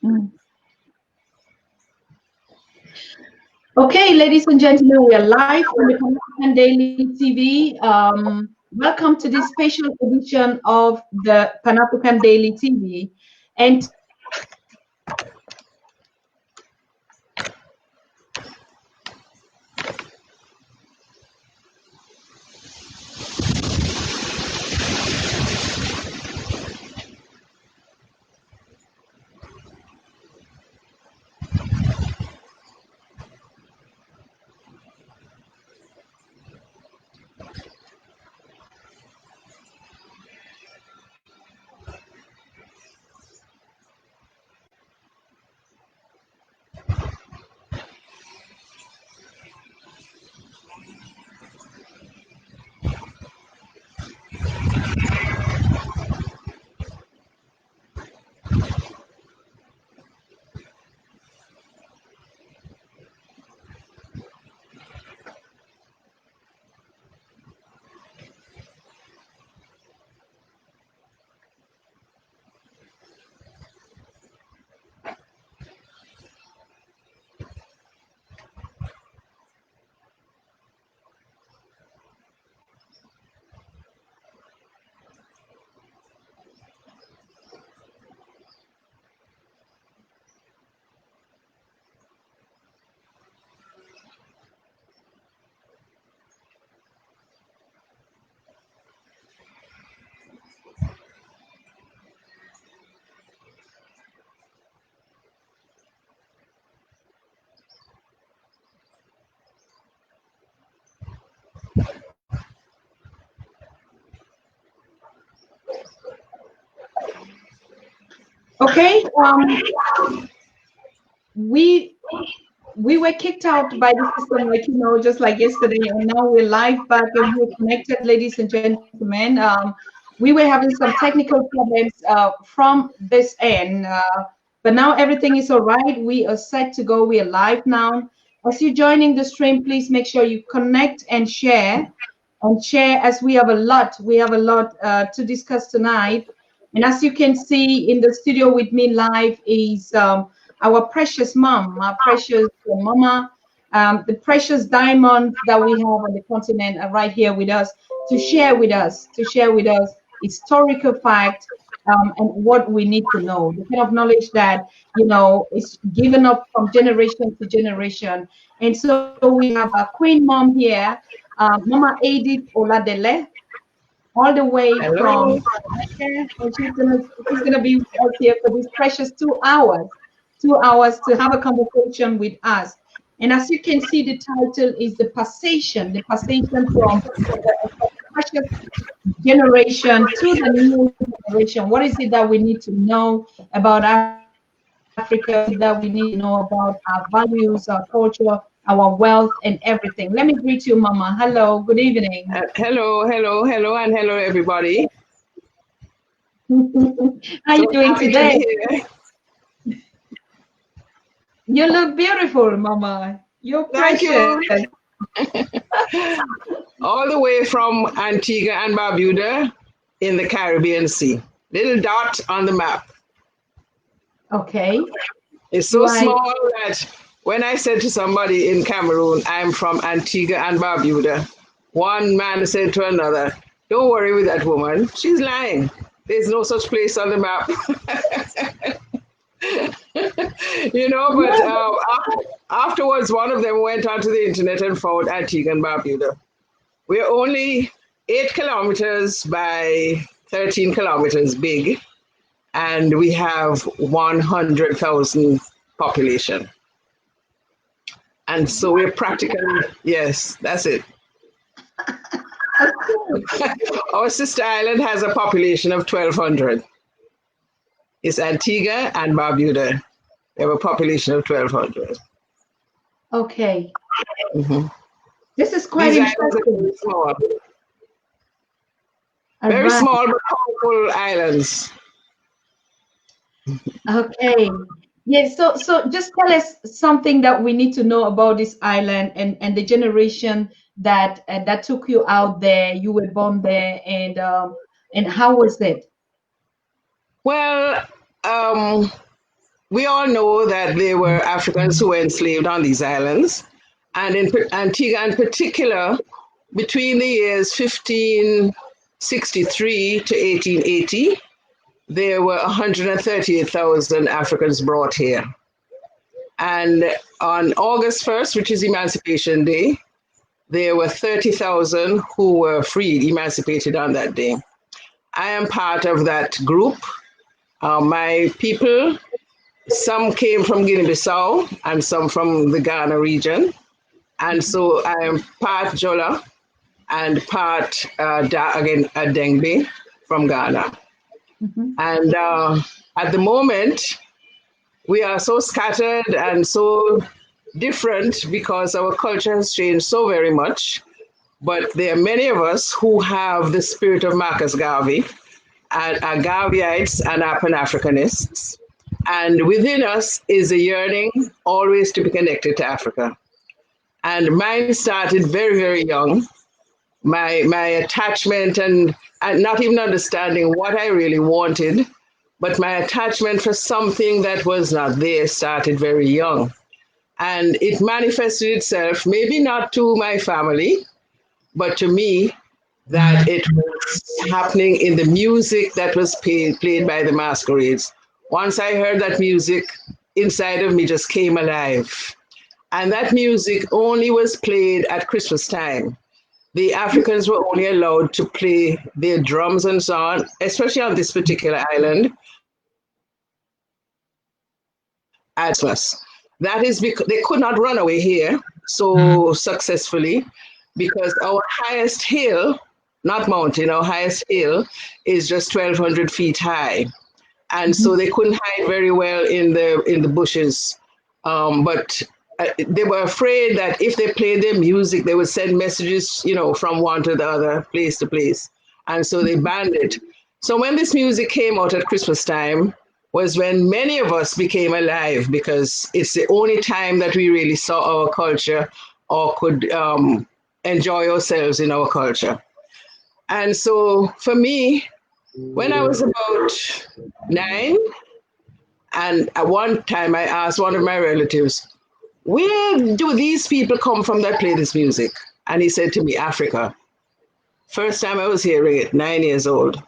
Mm. Okay, ladies and gentlemen, we are live on the Pan-African Daily TV. Welcome to this special edition of the Pan-African Daily TV. And okay, we were kicked out by the system, like just like yesterday, and now we're live back and we're connected, ladies and gentlemen. We were having some technical problems from this end, but now everything is all right. We are set to go. We are live now. As you're joining the stream, please make sure you connect and share as we have a lot. We have a lot to discuss tonight. And as you can see in the studio with me live is our precious mom, our precious mama, the precious diamond that we have on the continent right here with us to share with us, historical fact and what we need to know, the kind of knowledge that is given up from generation to generation. And so we have a queen mom here, Mama EDITH OLADE, all the way Hello. from she's gonna be with us here for this precious 2 hours to have a conversation with us. And as you can see, the title is the passation from the precious generation to the new generation. What is it that we need to know about Africa? What is it that we need to know about our values, our culture, our wealth, and everything? Let me greet you, Mama. Hello, good evening. Hello, and hello, everybody. How you doing happy today? To be here. You look beautiful, Mama. You're Thank precious. you. All the way from Antigua and Barbuda in the Caribbean Sea. Little dot on the map. Okay. It's so small that when I said to somebody in Cameroon, I'm from Antigua and Barbuda, one man said to another, "Don't worry with that woman. She's lying. There's no such place on the map." But afterwards, one of them went onto the internet and found Antigua and Barbuda. We're only 8 kilometers by 13 kilometers big, and we have 100,000 population. And so we're practically, yes, that's it. Our sister island has a population of 1,200. It's Antigua and Barbuda. They have a population of 1,200. Okay. Mm-hmm. This is quite interesting. Very small. Very small but powerful islands. Okay. Yes, so just tell us something that we need to know about this island and the generation that that took you out there. You were born there, and how was it? Well, we all know that there were Africans who were enslaved on these islands. And in Antigua in particular, between the years 1563 to 1880, there were 138,000 Africans brought here. And on August 1st, which is Emancipation Day, there were 30,000 who were freed, emancipated on that day. I am part of that group. My people, some came from Guinea-Bissau and some from the Ghana region. And so I am part Jola and part, Dengbe from Ghana. And at the moment, we are so scattered and so different because our culture has changed so very much. But there are many of us who have the spirit of Marcus Garvey and are Garveyites and are Pan-Africanists. And within us is a yearning always to be connected to Africa. And mine started very, very young. My attachment and not even understanding what I really wanted, but my attachment for something that was not there started very young. And it manifested itself, maybe not to my family, but to me, that it was happening in the music that was played by the masquerades. Once I heard that music, inside of me just came alive. And that music only was played at Christmas time. The Africans were only allowed to play their drums and so on, especially on this particular island, at Christmas. That is because they could not run away here so successfully, because our highest hill, not mountain, our highest hill is just 1,200 feet high. And so they couldn't hide very well in the bushes. But they were afraid that if they played their music, they would send messages, from one to the other, place to place. And so they banned it. So when this music came out at Christmas time was when many of us became alive, because it's the only time that we really saw our culture or could enjoy ourselves in our culture. And so for me, when I was about 9, and at one time I asked one of my relatives, where do these people come from that play this music? And he said to me, Africa. First time I was hearing it, 9 years old.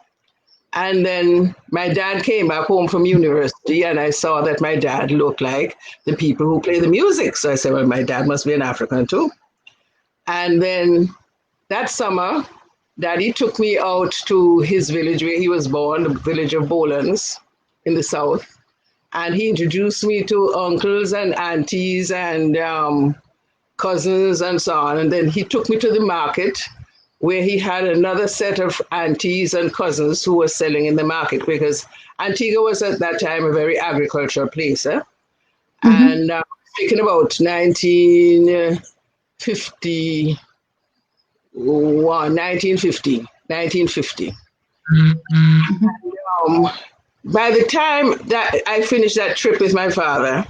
And then my dad came back home from university and I saw that my dad looked like the people who play the music. So I said, well, my dad must be an African too. And then that summer, Daddy took me out to his village where he was born, the village of Bolans in the south. And he introduced me to uncles and aunties and cousins and so on. And then he took me to the market where he had another set of aunties and cousins who were selling in the market, because Antigua was at that time a very agricultural place. And speaking about 1950. By the time that I finished that trip with my father,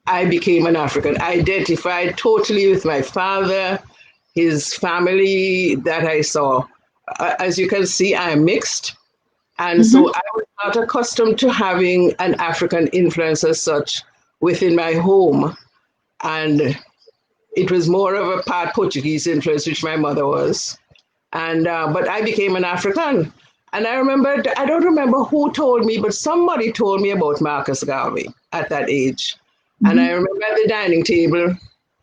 I became an African. I identified totally with my father, his family that I saw. As you can see, I am mixed. And so I was not accustomed to having an African influence as such within my home. And it was more of a part Portuguese influence, which my mother was. And but I became an African. And I don't remember who told me, but somebody told me about Marcus Garvey at that age. And I remember at the dining table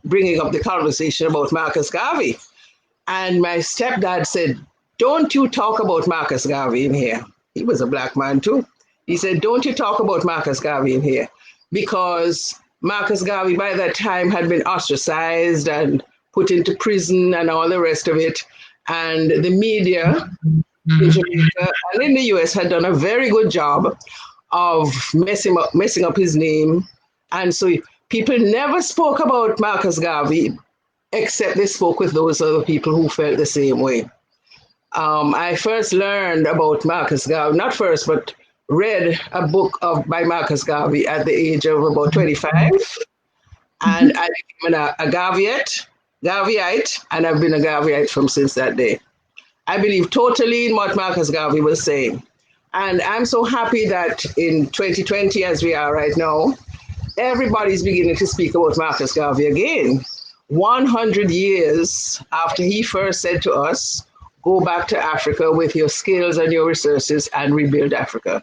bringing up the conversation about Marcus Garvey. And my stepdad said, don't you talk about Marcus Garvey in here. He was a black man too. He said, don't you talk about Marcus Garvey in here, because Marcus Garvey by that time had been ostracized and put into prison and all the rest of it. And the media in Jamaica and in the US had done a very good job of messing up his name. And so people never spoke about Marcus Garvey, except they spoke with those other people who felt the same way. I first learned about Marcus Garvey, not first, but read a book by Marcus Garvey at the age of about 25. And I became a Garveyite, and I've been a Garveyite from since that day. I believe totally in what Marcus Garvey was saying. And I'm so happy that in 2020, as we are right now, everybody's beginning to speak about Marcus Garvey again. 100 years after he first said to us, go back to Africa with your skills and your resources and rebuild Africa.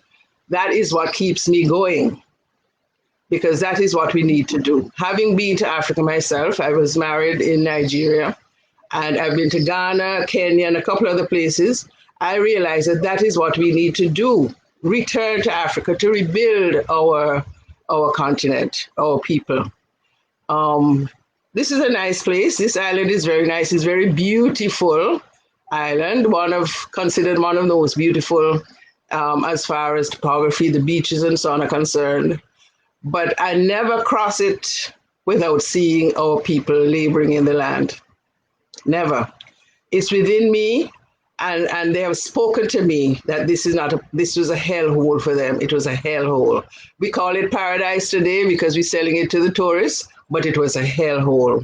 That is what keeps me going, because that is what we need to do. Having been to Africa myself, I was married in Nigeria, and I've been to Ghana, Kenya, and a couple other places. I realized that that is what we need to do. Return to Africa to rebuild our continent, our people. This is a nice place. This island is very nice. It's very beautiful island, considered one of the most beautiful as far as topography, the beaches and so on are concerned. But I never cross it without seeing our people laboring in the land. Never. It's within me, and they have spoken to me that this was a hellhole for them. It was a hellhole. We call it paradise today because we're selling it to the tourists, but it was a hellhole.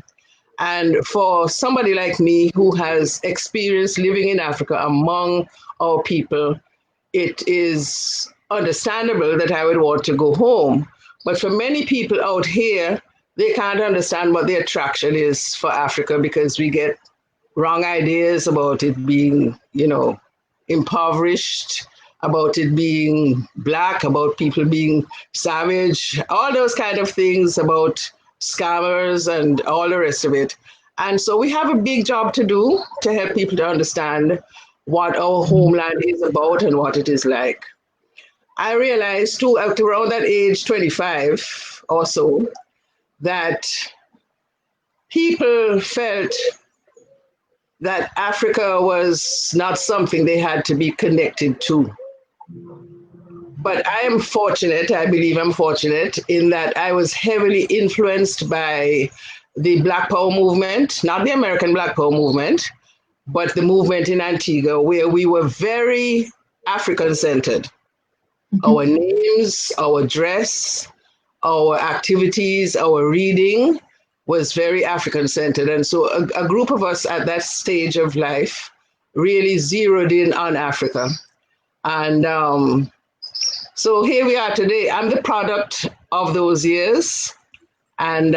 And for somebody like me who has experience living in Africa among our people, it is understandable that I would want to go home. But for many people out here, they can't understand what the attraction is for Africa, because we get wrong ideas about it being, impoverished, about it being Black, about people being savage, all those kind of things, about scammers and all the rest of it. And so we have a big job to do to help people to understand what our homeland is about and what it is like. I realized too, at around that age, 25 or so, that people felt that Africa was not something they had to be connected to. But I am fortunate, I believe I'm fortunate, in that I was heavily influenced by the Black Power movement, not the American Black Power movement, but the movement in Antigua, where we were very African-centered. Our names, our dress, our activities, our reading was very African-centered. And so a group of us at that stage of life really zeroed in on Africa. And so here we are today. I'm the product of those years. And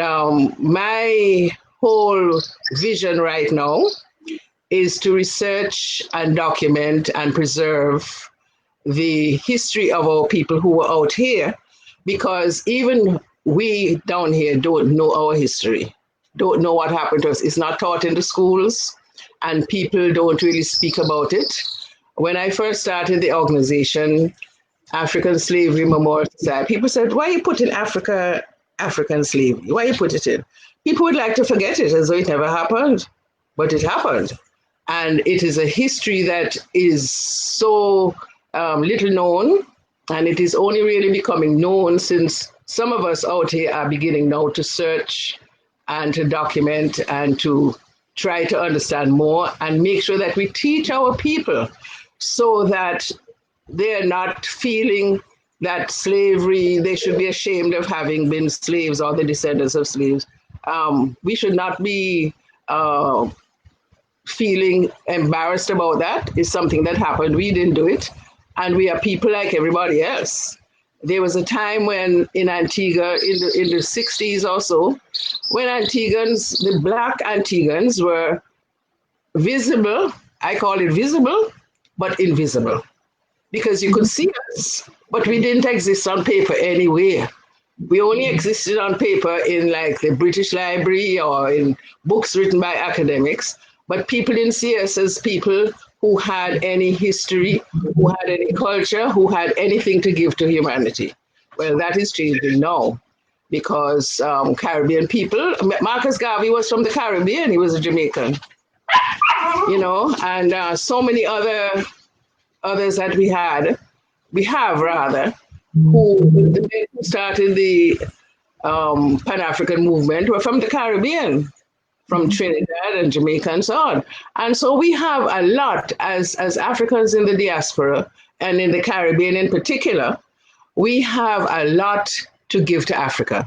my whole vision right now is to research and document and preserve the history of our people who were out here, because even we down here don't know our history, don't know what happened to us. It's not taught in the schools, and people don't really speak about it. When I first started the organization, African Slavery Memorial Society, people said, why you put in African slavery? Why you put it in? People would like to forget it as though it never happened, but it happened. And it is a history that is so little known, and it is only really becoming known since some of us out here are beginning now to search and to document and to try to understand more and make sure that we teach our people so that they're not feeling that slavery, they should be ashamed of having been slaves or the descendants of slaves. We should not be feeling embarrassed about that. It's something that happened. We didn't do it. And we are people like everybody else. There was a time when in Antigua, in the 60s or so, when Antiguans, the Black Antiguans were visible, I call it visible, but invisible. Because you could see us, but we didn't exist on paper anywhere. We only existed on paper in like the British Library or in books written by academics, but people didn't see us as people who had any history, who had any culture, who had anything to give to humanity. Well, that is changing now, because Caribbean people, Marcus Garvey was from the Caribbean, he was a Jamaican, and so many others that we have rather, who started the Pan-African movement were from the Caribbean, from Trinidad and Jamaica and so on. And so we have a lot as Africans in the diaspora and in the Caribbean in particular, we have a lot to give to Africa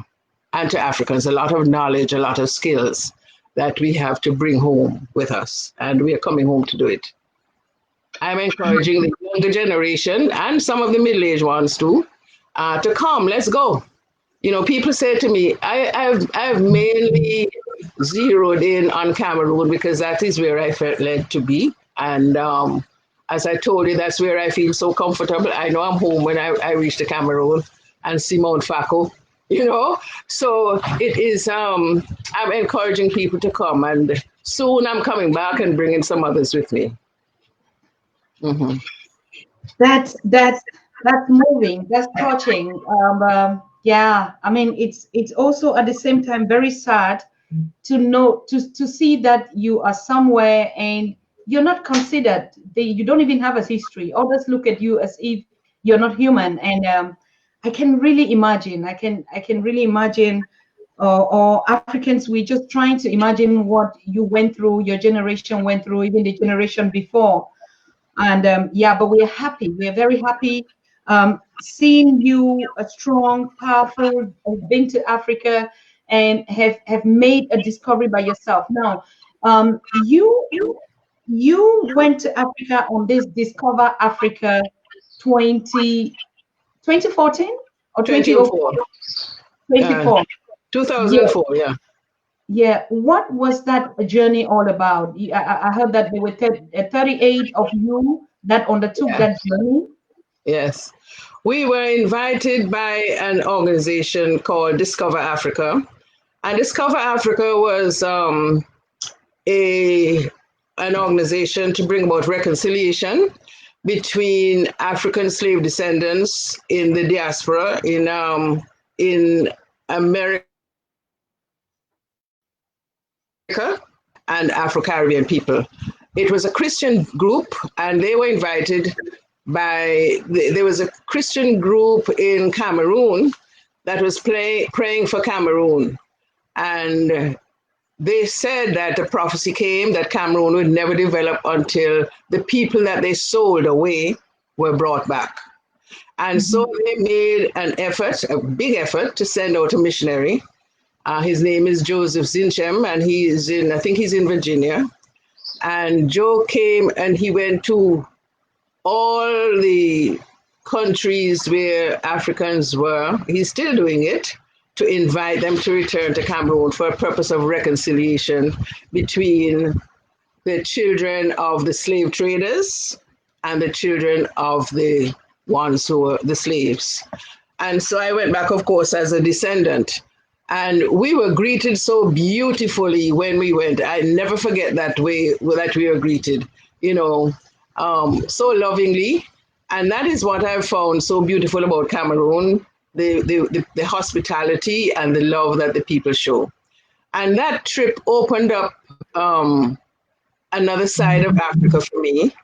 and to Africans, a lot of knowledge, a lot of skills that we have to bring home with us. And we are coming home to do it. I'm encouraging the younger generation and some of the middle-aged ones too to come. Let's go. People say to me, I've mainly zeroed in on Cameroon because that is where I felt led to be. And as I told you, that's where I feel so comfortable. I know I'm home when I reach the Cameroon and see Mount Faco. So it is, I'm encouraging people to come, and soon I'm coming back and bringing some others with me. Mm-hmm. That's moving. That's touching. Yeah, I mean, it's also at the same time very sad to know to see that you are somewhere and you're not considered. You don't even have a history. Others look at you as if you're not human. And I can really imagine. I can really imagine. Or Africans, we're just trying to imagine what you went through, your generation went through, even the generation before. And yeah, but we're happy. We're very happy seeing you a strong, powerful, have been to Africa and have made a discovery by yourself. Now, you went to Africa on this Discover Africa 20 2014 or 2004. 2004. 2004, yeah. Yeah, what was that journey all about? I heard that there were 38 of you that undertook Yeah. that journey. Yes. We were invited by an organization called Discover Africa. And Discover Africa was an organization to bring about reconciliation between African slave descendants in the diaspora in America and Afro-Caribbean people. It was a Christian group, and they were invited there was a Christian group in Cameroon that was praying for Cameroon. And they said that the prophecy came that Cameroon would never develop until the people that they sold away were brought back. And so they made an effort, a big effort, to send out a missionary. His name is Joseph Zinchem, and I think he's in Virginia. And Joe came and he went to all the countries where Africans were. He's still doing it, to invite them to return to Cameroon for a purpose of reconciliation between the children of the slave traders and the children of the ones who were the slaves. And so I went back, of course, as a descendant. And we were greeted so beautifully when we went. I never forget that way that we were greeted, so lovingly. And that is what I've found so beautiful about Cameroon, the hospitality and the love that the people show. And that trip opened up another side of Africa for me,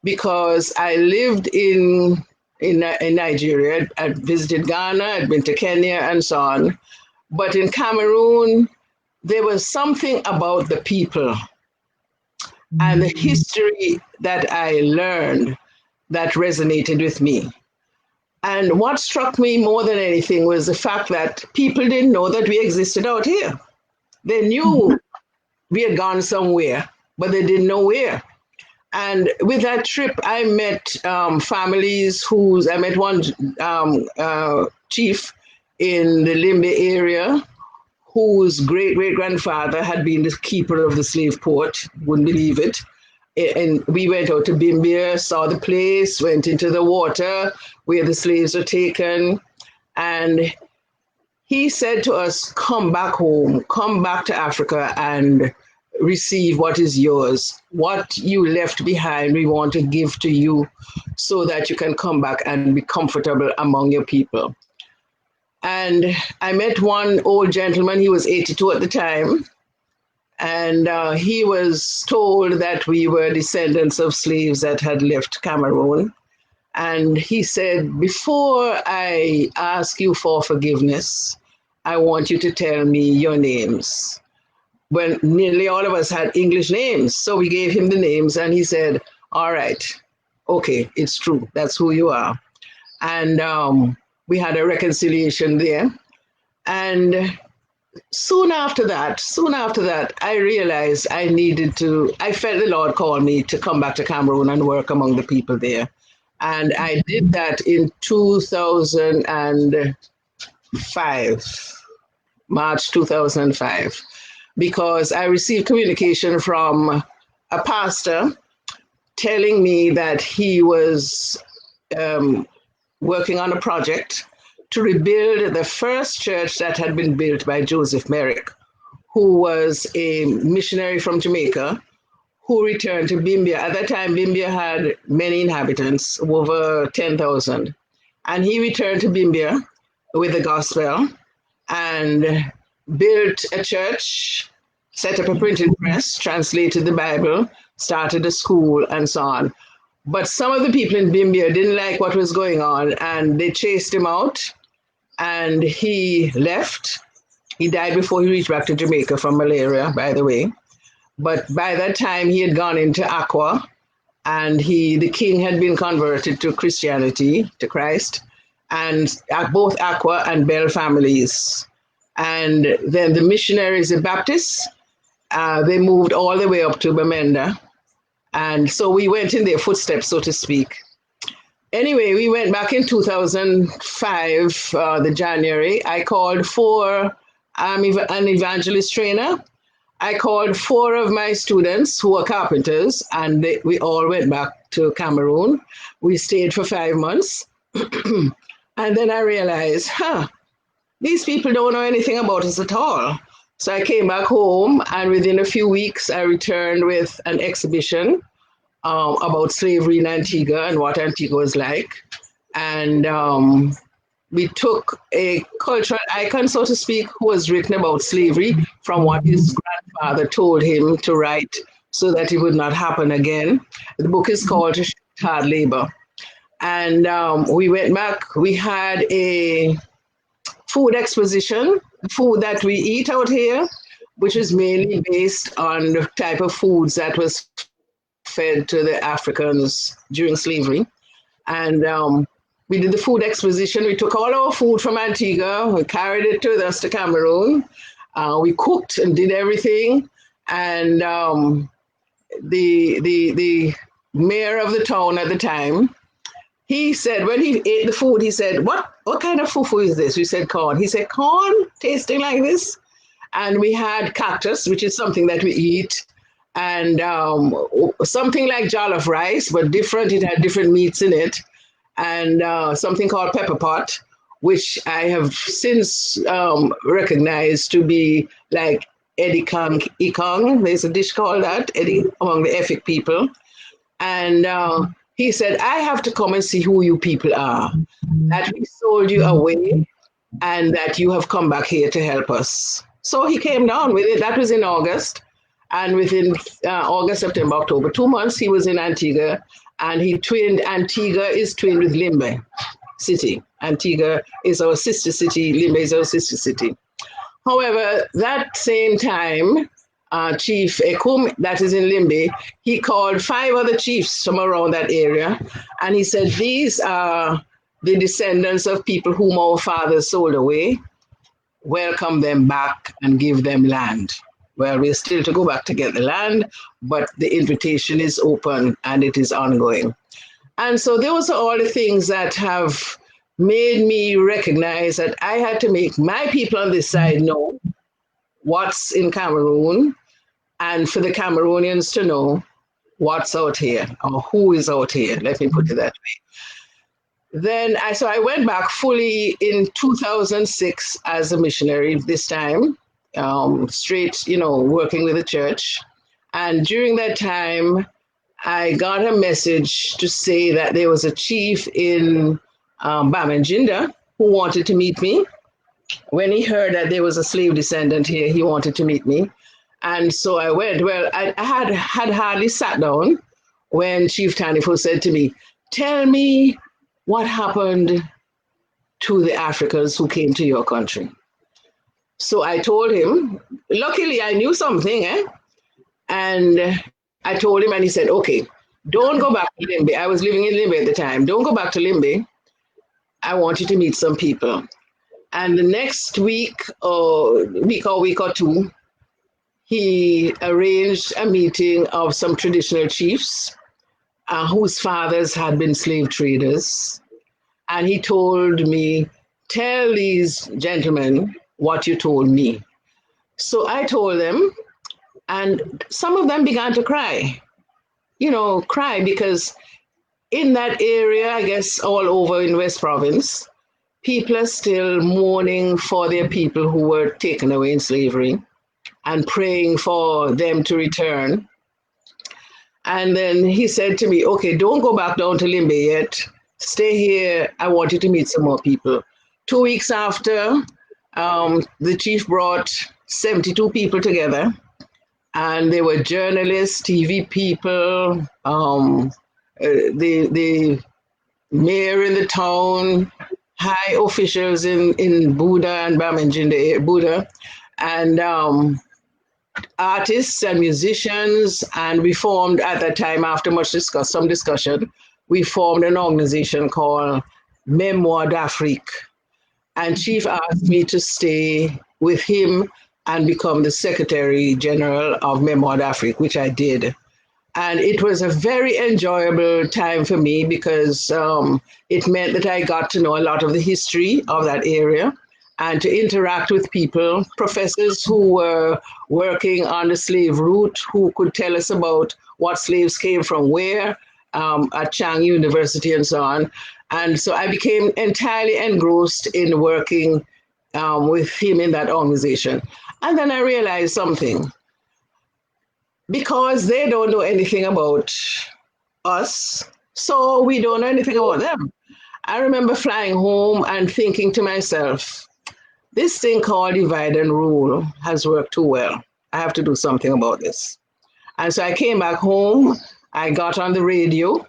because I lived in Nigeria. I'd visited Ghana, I'd been to Kenya and so on. But in Cameroon, there was something about the people and the history that I learned that resonated with me. And what struck me more than anything was the fact that people didn't know that we existed out here. They knew we had gone somewhere, but they didn't know where. And with that trip, I met families I met one chief in the Limbe area whose great-great-grandfather had been the keeper of the slave port, wouldn't believe it. And we went out to Bimbia, saw the place, went into the water where the slaves were taken. And he said to us, come back home, come back to Africa and receive what is yours. What you left behind, we want to give to you so that you can come back and be comfortable among your people. And I met one old gentleman, he was 82 at the time, and he was told that we were descendants of slaves that had left Cameroon. And he said, before I ask you for forgiveness, I want you to tell me your names. Well, nearly all of us had English names, so we gave him the names, and he said, all right, okay, it's true, that's who you are. And we had a reconciliation there. And soon after that, I realized I felt the Lord call me to come back to Cameroon and work among the people there. And I did that in 2005, March 2005, because I received communication from a pastor telling me that he was working on a project to rebuild the first church that had been built by Joseph Merrick, who was a missionary from Jamaica who returned to Bimbia. At that time, Bimbia had many inhabitants, over 10,000. And he returned to Bimbia with the gospel and built a church, set up a printing press, translated the Bible, started a school, and so on. But some of the people in Bimbia didn't like what was going on, and they chased him out, and he left. He died before he reached back to Jamaica from malaria, by the way. But by that time, he had gone into Aqua, and the king had been converted to Christianity, to Christ, and both Aqua and Bell families. And then the missionaries, the Baptists, they moved all the way up to Bamenda. And so we went in their footsteps, so to speak. Anyway, we went back in 2005, the January. I called I'm an evangelist trainer. I called 4 of my students who were carpenters, and we all went back to Cameroon. We stayed for 5 months. And then I realized, these people don't know anything about us at all. So I came back home, and within a few weeks, I returned with an exhibition about slavery in Antigua and what Antigua was like. And we took a cultural icon, so to speak, who was written about slavery from what his grandfather told him to write so that it would not happen again. The book is called Hard Labor. And we went back, we had a food exposition, food that we eat out here, which is mainly based on the type of foods that was fed to the Africans during slavery. And we did the food exposition. We took all our food from Antigua, we carried it with us to Cameroon. We cooked and did everything. And the mayor of the town at the time, he said, when he ate the food, he said, what kind of fufu is this? We said, corn. He said, corn tasting like this? And we had cactus, which is something that we eat, and something like jollof rice, but different. It had different meats in it, and something called pepper pot, which I have since recognized to be like Ikong. There's a dish called that, among the Efik people. And he said, I have to come and see who you people are, that we sold you away and that you have come back here to help us. So he came down with it. That was in August. And within August, September, October, 2 months, he was in Antigua, and Antigua is twinned with Limbe city. Antigua is our sister city. Limbe is our sister city. However, that same time, Chief Ekum, that is in Limbe, he called 5 other chiefs from around that area, and he said, these are the descendants of people whom our fathers sold away. Welcome them back and give them land. Well, we're still to go back to get the land, but the invitation is open and it is ongoing. And so those are all the things that have made me recognize that I had to make my people on this side know what's in Cameroon, and for the Cameroonians to know what's out here, or who is out here. Let me put it that way. Then I went back fully in 2006 as a missionary this time, straight, working with the church. And during that time, I got a message to say that there was a chief in Bamangina who wanted to meet me. When he heard that there was a slave descendant here, he wanted to meet me. And so I went. Well, I had hardly sat down when Chief Tanifo said to me, tell me what happened to the Africans who came to your country. So I told him, luckily I knew something, And I told him, and he said, okay, don't go back to Limbe. I was living in Limbe at the time. Don't go back to Limbe. I want you to meet some people. And the next week or week or two, he arranged a meeting of some traditional chiefs whose fathers had been slave traders. And he told me, tell these gentlemen what you told me. So I told them, and some of them began to cry, cry because in that area, I guess all over in West Province, people are still mourning for their people who were taken away in slavery and praying for them to return. And then he said to me, okay, don't go back down to Limbe yet. Stay here. I want you to meet some more people. 2 weeks after, the chief brought 72 people together, and they were journalists, TV people, the mayor in the town, high officials in Buda and Bamanginde, Buda, and artists and musicians. And we formed at that time, after some discussion, we formed an organization called Mémoire d'Afrique. And Chief asked me to stay with him and become the Secretary General of Mémoire d'Afrique, which I did. And it was a very enjoyable time for me because it meant that I got to know a lot of the history of that area and to interact with people, professors who were working on the slave route, who could tell us about what slaves came from where, at Chang University and so on. And so I became entirely engrossed in working with him in that organization. And then I realized something. Because they don't know anything about us, so we don't know anything about them. I remember flying home and thinking to myself, this thing called divide and rule has worked too well. I have to do something about this. And so I came back home, I got on the radio,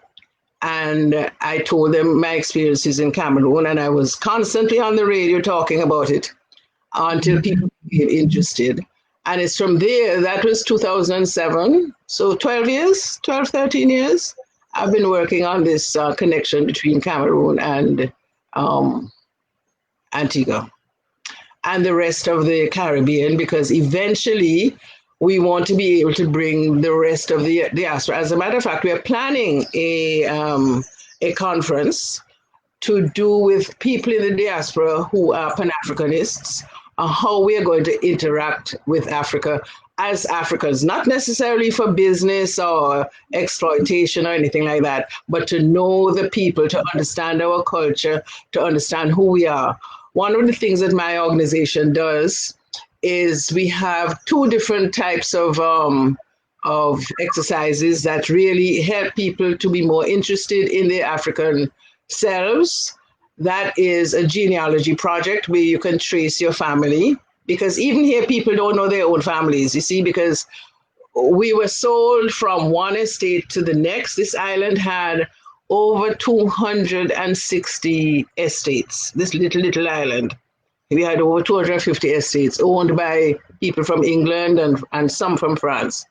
and I told them my experiences in Cameroon, and I was constantly on the radio talking about it until people became interested. And it's from there, that was 2007. So 13 years, I've been working on this connection between Cameroon and Antigua and the rest of the Caribbean, because eventually we want to be able to bring the rest of the diaspora. As a matter of fact, we are planning a conference to do with people in the diaspora who are Pan-Africanists, how we are going to interact with Africa as Africans, not necessarily for business or exploitation or anything like that, but to know the people, to understand our culture, to understand who we are. One of the things that my organization does is we have 2 different types of exercises that really help people to be more interested in their African selves. That is a genealogy project where you can trace your family, because even here people don't know their own families, you see, because we were sold from one estate to the next. This island had over 260 estates, this little island. We had over 250 estates owned by people from England and some from France.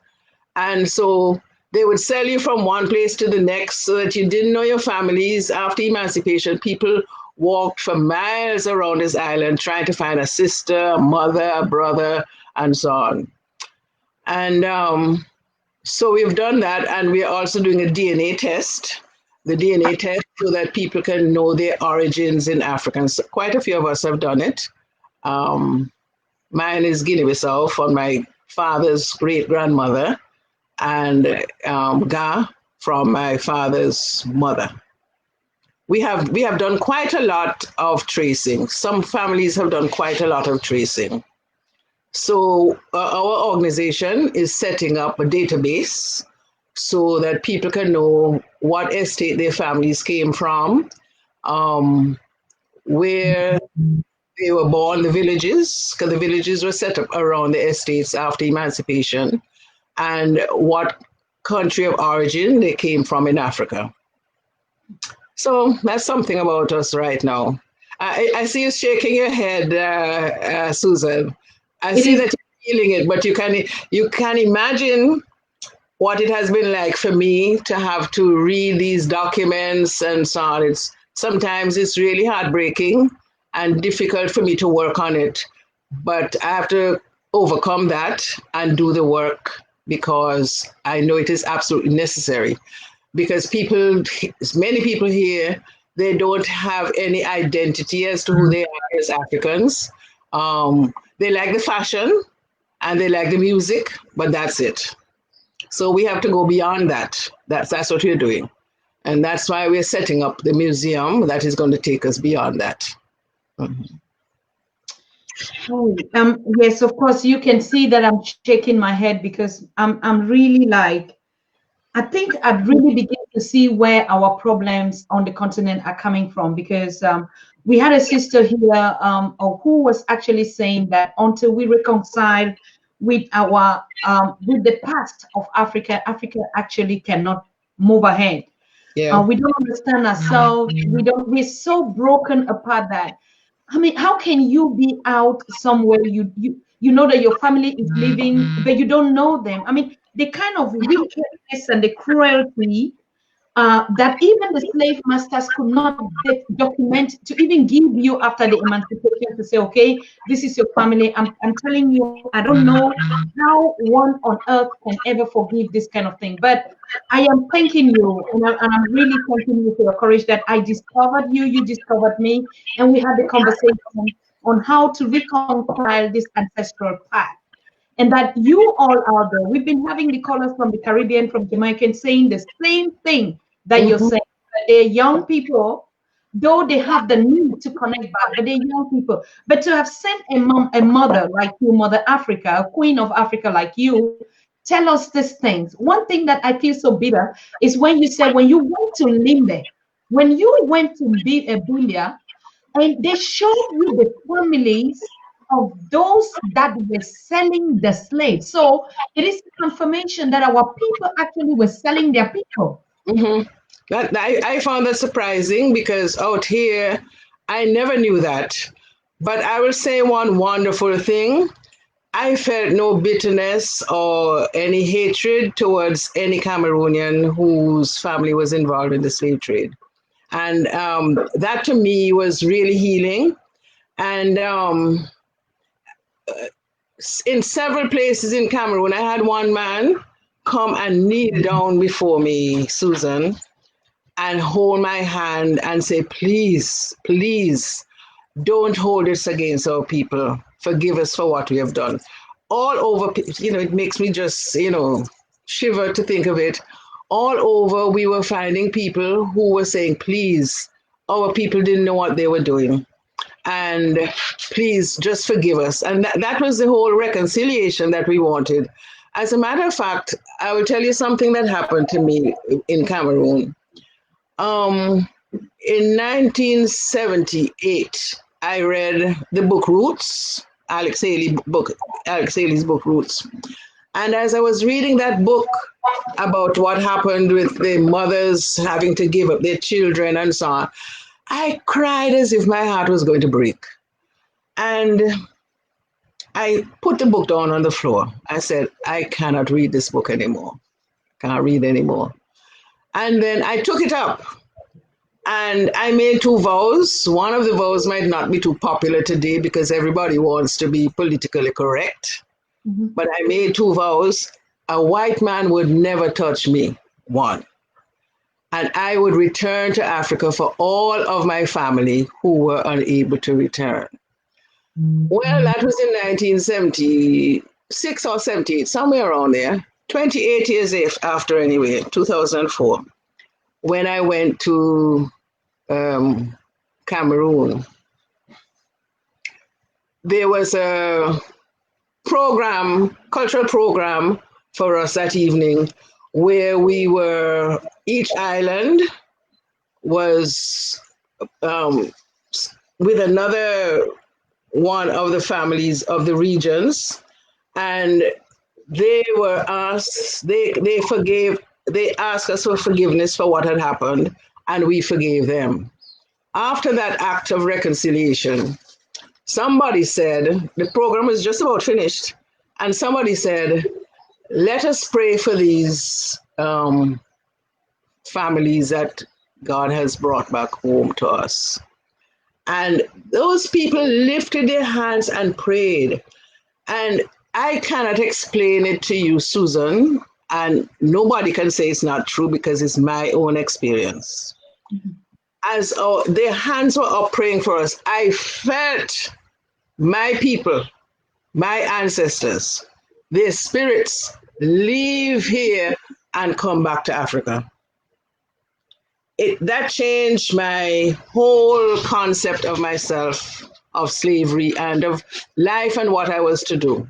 And so they would sell you from one place to the next so that you didn't know your families. After emancipation, people walked for miles around this island trying to find a sister, a mother, a brother, and so on. And so we've done that, and we're also doing a DNA test, the DNA test, so that people can know their origins in Africa. And so quite a few of us have done it. Mine is Guinea-Bissau from my father's great-grandmother, and Ga from my father's mother. We have done quite a lot of tracing. Some families have done quite a lot of tracing. So our organization is setting up a database so that people can know what estate their families came from, where they were born, the villages, because the villages were set up around the estates after emancipation, and what country of origin they came from in Africa. So that's something about us right now. I see you shaking your head, Susan. I see that you're feeling it, but you can imagine what it has been like for me to have to read these documents and so on. Sometimes it's really heartbreaking and difficult for me to work on it. But I have to overcome that and do the work because I know it is absolutely necessary. Because many people here, they don't have any identity as to who they are as Africans. They like the fashion and they like the music, but that's it. So we have to go beyond that. That's what we're doing. And that's why we're setting up the museum that is going to take us beyond that. Mhm. Oh, yes, of course, you can see that I'm shaking my head because I'm really like, I think I'd really begin to see where our problems on the continent are coming from because we had a sister here who was actually saying that until we reconcile with our with the past of Africa, Africa actually cannot move ahead. Yeah. We don't understand ourselves. We're so broken apart that I mean, how can you be out somewhere you know that your family is living, but you don't know them? I mean, the kind of wickedness and the cruelty that even the slave masters could not document to even give you after the emancipation to say, okay, this is your family. I'm telling you, I don't know how one on earth can ever forgive this kind of thing. But I am thanking you, and I'm really thanking you for your courage that I discovered you, you discovered me, and we had the conversation on how to reconcile this ancestral path. And that you all out there, we've been having the callers from the Caribbean, from Jamaica, saying the same thing that you're saying. That they're young people, though they have the need to connect back, but they're young people. But to have sent a mother like you, Mother Africa, a queen of Africa like you, tell us these things. One thing that I feel so bitter is when you said when you went to Limbe, when you went to Bimbia, and they showed you the families of those that were selling the slaves. So it is confirmation that our people actually were selling their people. Hmm. I found that surprising because out here, I never knew that. But I will say one wonderful thing. I felt no bitterness or any hatred towards any Cameroonian whose family was involved in the slave trade. And that to me was really healing. And in several places in Cameroon, I had one man come and kneel down before me, Susan, and hold my hand and say, please, please don't hold this against our people. Forgive us for what we have done. All over, it makes me just, shiver to think of it. All over, we were finding people who were saying, please, our people didn't know what they were doing. And please just forgive us. And that was the whole reconciliation that we wanted. As a matter of fact, I will tell you something that happened to me in Cameroon. In 1978, I read the book Roots, Alex Haley's book Roots. And as I was reading that book about what happened with the mothers having to give up their children and so on, I cried as if my heart was going to break. And I put the book down on the floor. I said, I cannot read this book anymore. Can't read anymore. And then I took it up and I made two vows. One of the vows might not be too popular today because everybody wants to be politically correct. Mm-hmm. But I made two vows. A white man would never touch me. One. And I would return to Africa for all of my family who were unable to return. Well, that was in 1976 or 78, somewhere around there, 28 years after anyway, 2004, when I went to Cameroon. There was a cultural program for us that evening where each island was with another one of the families of the regions, and they were asked, they asked us for forgiveness for what had happened, and we forgave them. After that act of reconciliation, somebody said, the program was just about finished, and somebody said, let us pray for these families that God has brought back home to us. And those people lifted their hands and prayed. And I cannot explain it to you, Susan, and nobody can say it's not true because it's my own experience. As their hands were up praying for us, I felt my people, my ancestors, their spirits leave here and come back to Africa. That changed my whole concept of myself, of slavery, and of life and what I was to do.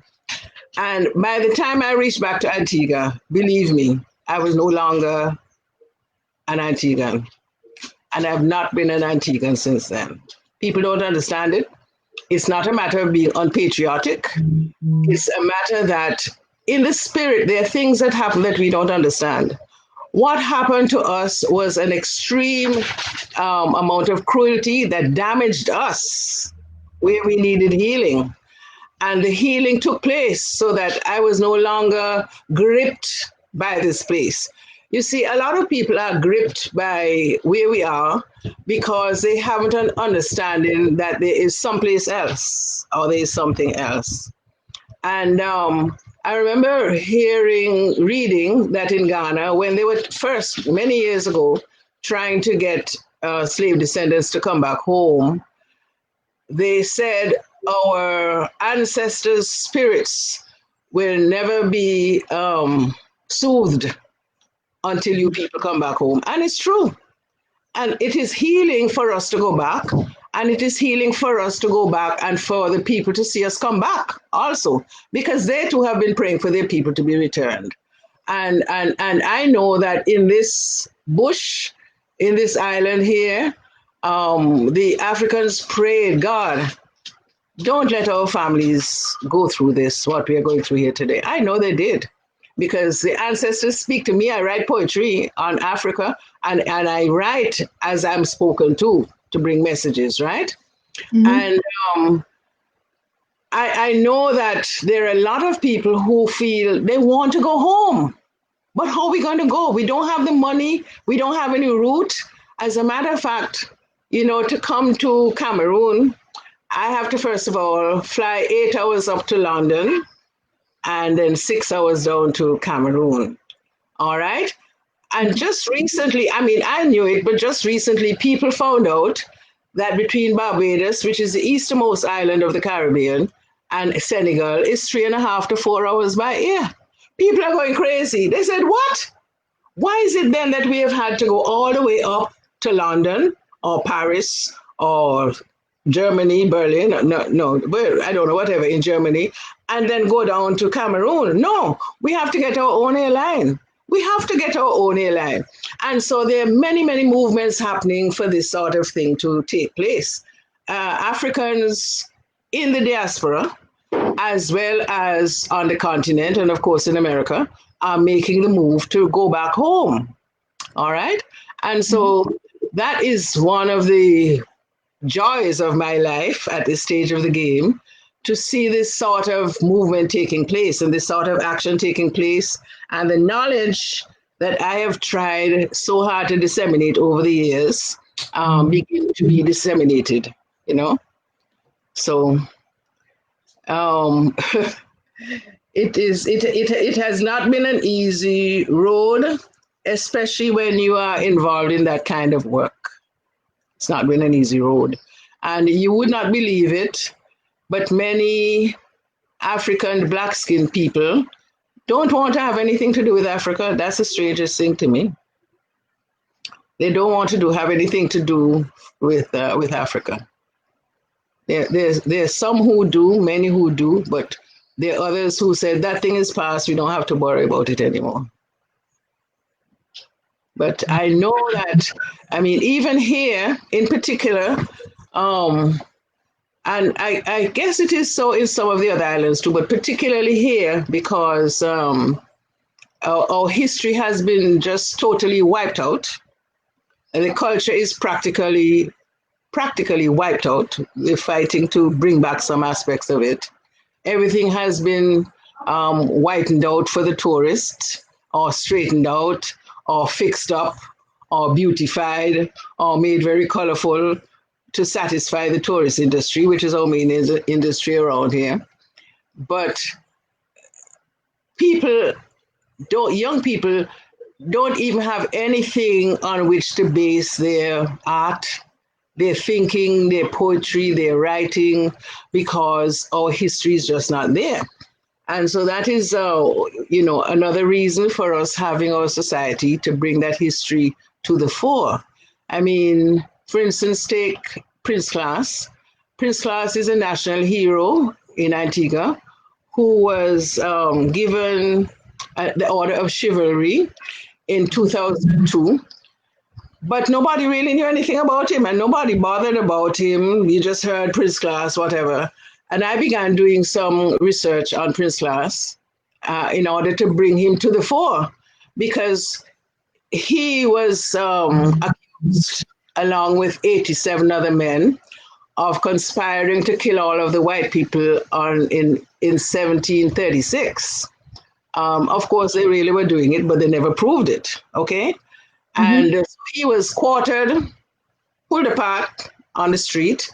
And by the time I reached back to Antigua, believe me, I was no longer an Antiguan. And I've not been an Antiguan since then. People don't understand it. It's not a matter of being unpatriotic. It's a matter that in the spirit, there are things that happen that we don't understand. What happened to us was an extreme amount of cruelty that damaged us where we needed healing. And the healing took place so that I was no longer gripped by this place. You see, a lot of people are gripped by where we are because they haven't an understanding that there is someplace else or there is something else. And I remember reading that in Ghana, when they were first, many years ago, trying to get slave descendants to come back home, they said our ancestors' spirits will never be soothed until you people come back home. And it's true. And it is healing for us to go back. And it is healing for us to go back and for the people to see us come back also, because they too have been praying for their people to be returned. And I know that in this bush, in this island here, the Africans prayed, God, don't let our families go through this, what we are going through here today. I know they did, because the ancestors speak to me. I write poetry on Africa, and I write as I'm spoken to bring messages, right? Mm-hmm. And I know that there are a lot of people who feel they want to go home, but how are we going to go? We don't have the money. We don't have any route. As a matter of fact, you know, to come to Cameroon, I have to, first of all, fly 8 hours up to London and then 6 hours down to Cameroon. All right. And just recently, I mean, I knew it, but just recently people found out that between Barbuda, which is the easternmost island of the Caribbean, and Senegal is 3.5 to 4 hours by air. People are going crazy. They said, what? Why is it then that we have had to go all the way up to London or Paris or Germany, Berlin, no, I don't know, whatever, in Germany, and then go down to Cameroon? No, we have to get our own airline. We have to get our own airline. And so there are many, many movements happening for this sort of thing to take place. Africans in the diaspora, as well as on the continent, and of course in America, are making the move to go back home. All right? And so that is one of the joys of my life at this stage of the game, to see this sort of movement taking place and this sort of action taking place, and the knowledge that I have tried so hard to disseminate over the years begin to be disseminated, you know? So it has not been an easy road, especially when you are involved in that kind of work. It's not been an easy road. And you would not believe it, but many African black-skinned people don't want to have anything to do with Africa. That's the strangest thing to me. They don't want to have anything to do with Africa. There's some who do, many who do, but there are others who said that thing is past, we don't have to worry about it anymore. But I know that, I mean, even here in particular, and I guess it is so in some of the other islands too, but particularly here, because our history has been just totally wiped out. And the culture is practically wiped out. We're fighting to bring back some aspects of it. Everything has been whitened out for the tourist, or straightened out, or fixed up, or beautified, or made very colorful. to satisfy the tourist industry, which is our main industry around here. But young people don't even have anything on which to base their art, their thinking, their poetry, their writing, because our history is just not there. And so that is, another reason for us having our society to bring that history to the fore. I mean, for instance, take Prince Class. Prince Class is a national hero in Antigua who was given the Order of Chivalry in 2002. But nobody really knew anything about him and nobody bothered about him. You just heard Prince Class, whatever. And I began doing some research on Prince Class in order to bring him to the fore, because he was accused, along with 87 other men, of conspiring to kill all of the white people in 1736. Of course, they really were doing it, but they never proved it, okay? Mm-hmm. And he was quartered, pulled apart on the street,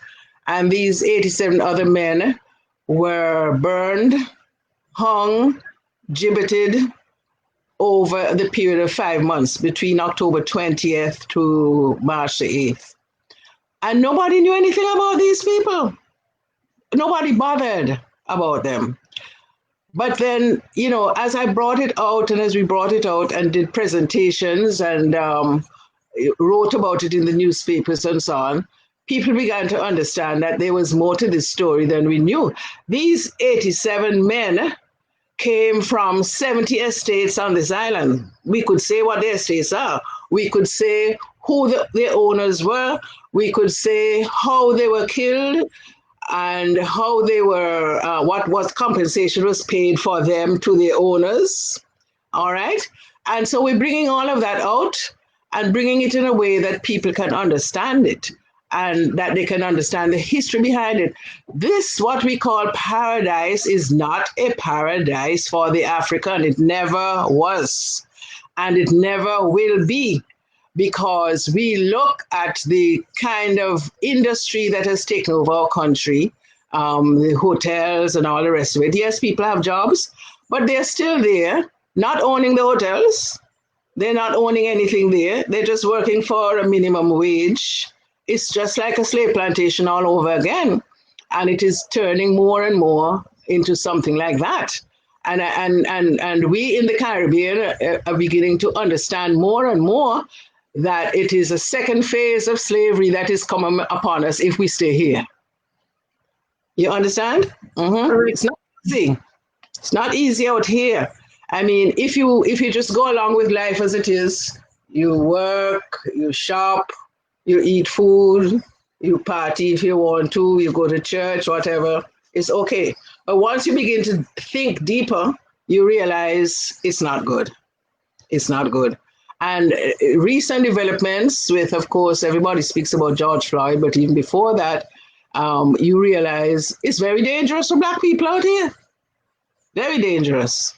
and these 87 other men were burned, hung, gibbeted over the period of 5 months, between October 20th to March the 8th. And nobody knew anything about these people. Nobody bothered about them. But then, as I brought it out and as we brought it out and did presentations and wrote about it in the newspapers and so on, people began to understand that there was more to this story than we knew. These 87 men came from 70 estates on this island. We could say what the estates are. We could say who their owners were. We could say how they were killed and how they were, what compensation was paid for them to their owners. All right. And so we're bringing all of that out and bringing it in a way that people can understand it and that they can understand the history behind it. This, what we call paradise, is not a paradise for the African. It never was, and it never will be, because we look at the kind of industry that has taken over our country, the hotels and all the rest of it. Yes, people have jobs, but they're still there, not owning the hotels. They're not owning anything there. They're just working for a minimum wage. It's just like a slave plantation all over again. And it is turning more and more into something like that. And we in the Caribbean are beginning to understand more and more that it is a second phase of slavery that is coming upon us if we stay here. You understand? Mm-hmm. It's not easy. It's not easy out here. I mean, if you just go along with life as it is, you work, you shop, you eat food, you party if you want to, you go to church, whatever, it's okay. But once you begin to think deeper, you realize it's not good. It's not good. And recent developments with, of course, everybody speaks about George Floyd, but even before that, you realize it's very dangerous for Black people out here. Very dangerous.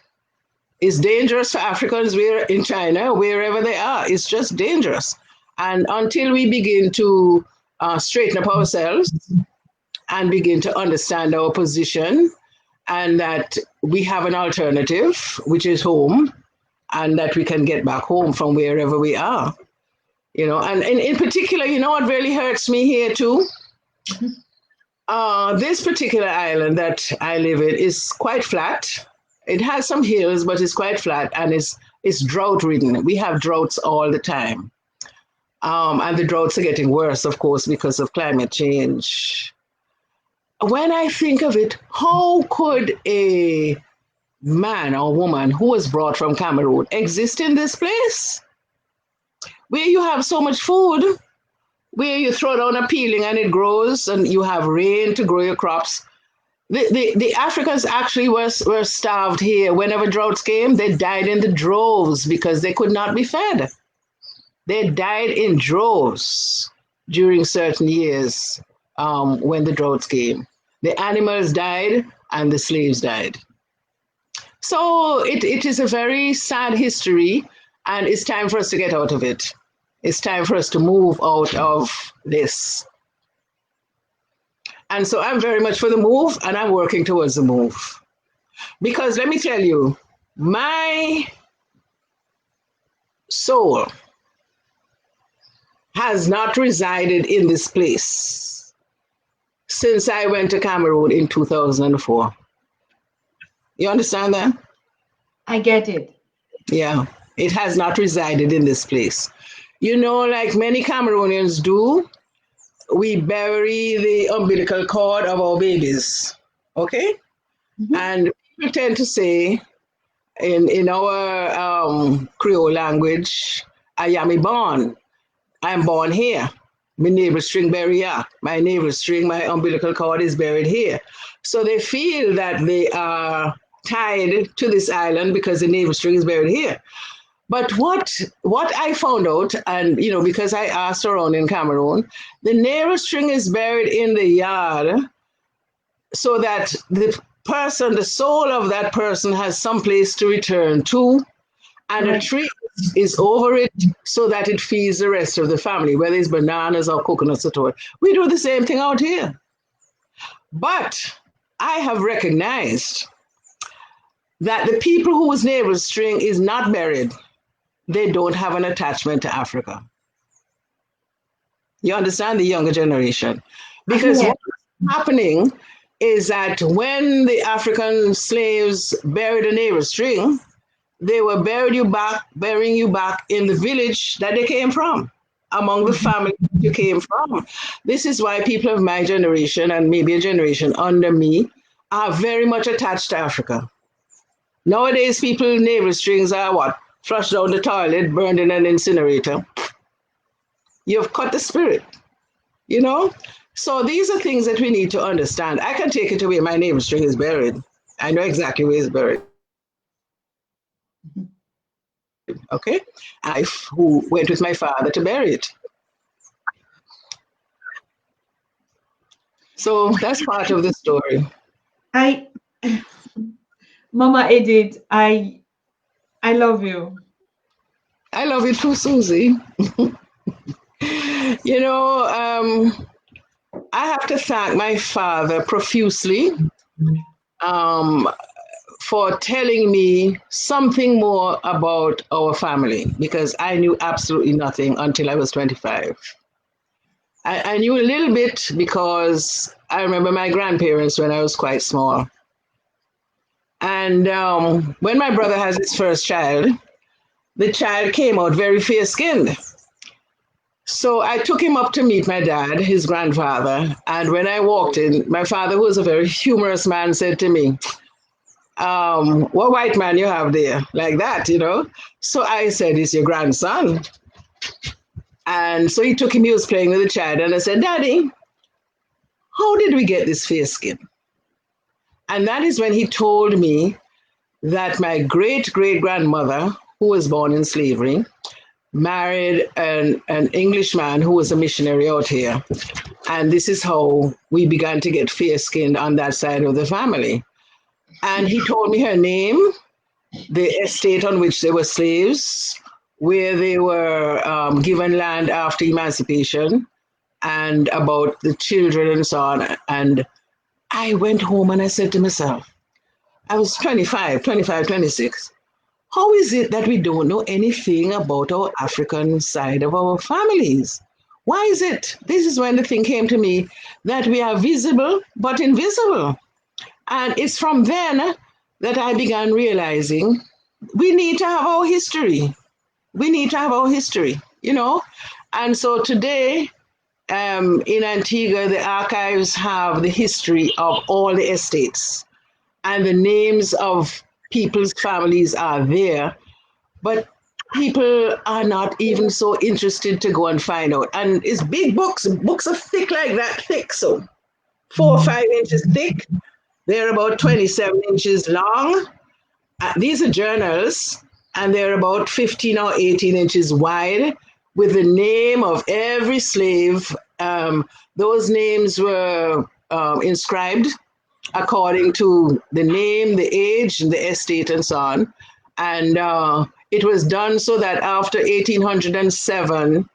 It's dangerous for Africans in China, wherever they are. It's just dangerous. And until we begin to straighten up ourselves and begin to understand our position and that we have an alternative, which is home, and that we can get back home from wherever we are, and in particular, what really hurts me here too, this particular island that I live in is quite flat. It has some hills, but it's quite flat and it's drought ridden. We have droughts all the time. And the droughts are getting worse, of course, because of climate change. When I think of it, how could a man or woman who was brought from Cameroon exist in this place where you have so much food, where you throw down a peeling and it grows and you have rain to grow your crops? The Africans actually were starved here. Whenever droughts came, they died in the droves because they could not be fed. They died in droves during certain years when the droughts came. The animals died and the slaves died. So it is a very sad history, and it's time for us to get out of it. It's time for us to move out of this. And so I'm very much for the move, and I'm working towards the move. Because let me tell you, my soul has not resided in this place since I went to Cameroon in 2004. You understand that? I get it. Yeah, it has not resided in this place. You know, like many Cameroonians do, we bury the umbilical cord of our babies, okay? Mm-hmm. And people tend to say in our Creole language, I am born. I'm born here. My navel string buried here. My navel string, my umbilical cord is buried here. So they feel that they are tied to this island because the navel string is buried here. But what I found out, and you know, because I asked around in Cameroon, the navel string is buried in the yard so that the person, the soul of that person, has some place to return to, and a tree is over it so that it feeds the rest of the family, whether it's bananas or coconuts at all. We do the same thing out here. But I have recognized that the people whose navel string is not buried, they don't have an attachment to Africa. You understand, the younger generation? Because what's happening is that when the African slaves buried a navel string, they were burying you back in the village that they came from, among the family you came from. This is why people of my generation and maybe a generation under me are very much attached to Africa. Nowadays, people's navel strings are what? Flushed down the toilet, burned in an incinerator. You've cut the spirit, you know? So these are things that we need to understand. I can take it away. My navel string is buried. I know exactly where it's buried. Okay? I who went with my father to bury it. So that's part of the story. Mama Edith, I love you. I love it too, Susie. You know, I have to thank my father profusely for telling me something more about our family, because I knew absolutely nothing until I was 25. I knew a little bit because I remember my grandparents when I was quite small. And when my brother has his first child, the child came out very fair-skinned. So I took him up to meet my dad, his grandfather. And when I walked in, my father, who was a very humorous man, said to me, what white man you have there? Like that, you know? So I said, it's your grandson. And so he took him, he was playing with the child. And I said, Daddy, how did we get this fair skin? And that is when he told me that my great-great-grandmother, who was born in slavery, married an Englishman who was a missionary out here. And this is how we began to get fair-skinned on that side of the family. And he told me her name, the estate on which they were slaves, where they were given land after emancipation, and about the children and so on. And I went home and I said to myself, I was 25, 26. How is it that we don't know anything about our African side of our families? Why is it? This is when the thing came to me that we are visible but invisible. And it's from then that I began realizing we need to have our history. We need to have our history, you know? And so today, in Antigua, the archives have the history of all the estates, and the names of people's families are there, but people are not even so interested to go and find out. And it's big books are thick like that, thick, so 4 or 5 inches thick. They're about 27 inches long. These are journals, and they're about 15 or 18 inches wide, with the name of every slave. Those names were inscribed according to the name, the age, and the estate, and so on. And it was done so that after 1807,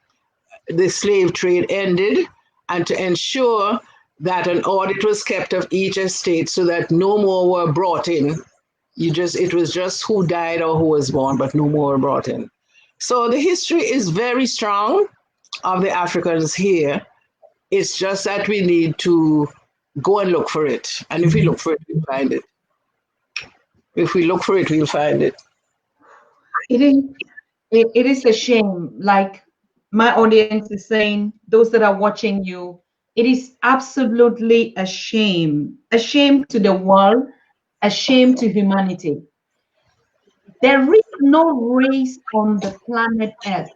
the slave trade ended, and to ensure that an audit was kept of each estate so that no more were brought in. It was just who died or who was born, but no more were brought in. So the history is very strong of the Africans here. It's just that we need to go and look for it. And if we look for it, we'll find it. If we look for it, we'll find it. It is a shame. Like my audience is saying, those that are watching you, it is absolutely a shame to the world, a shame to humanity. There is no race on the planet Earth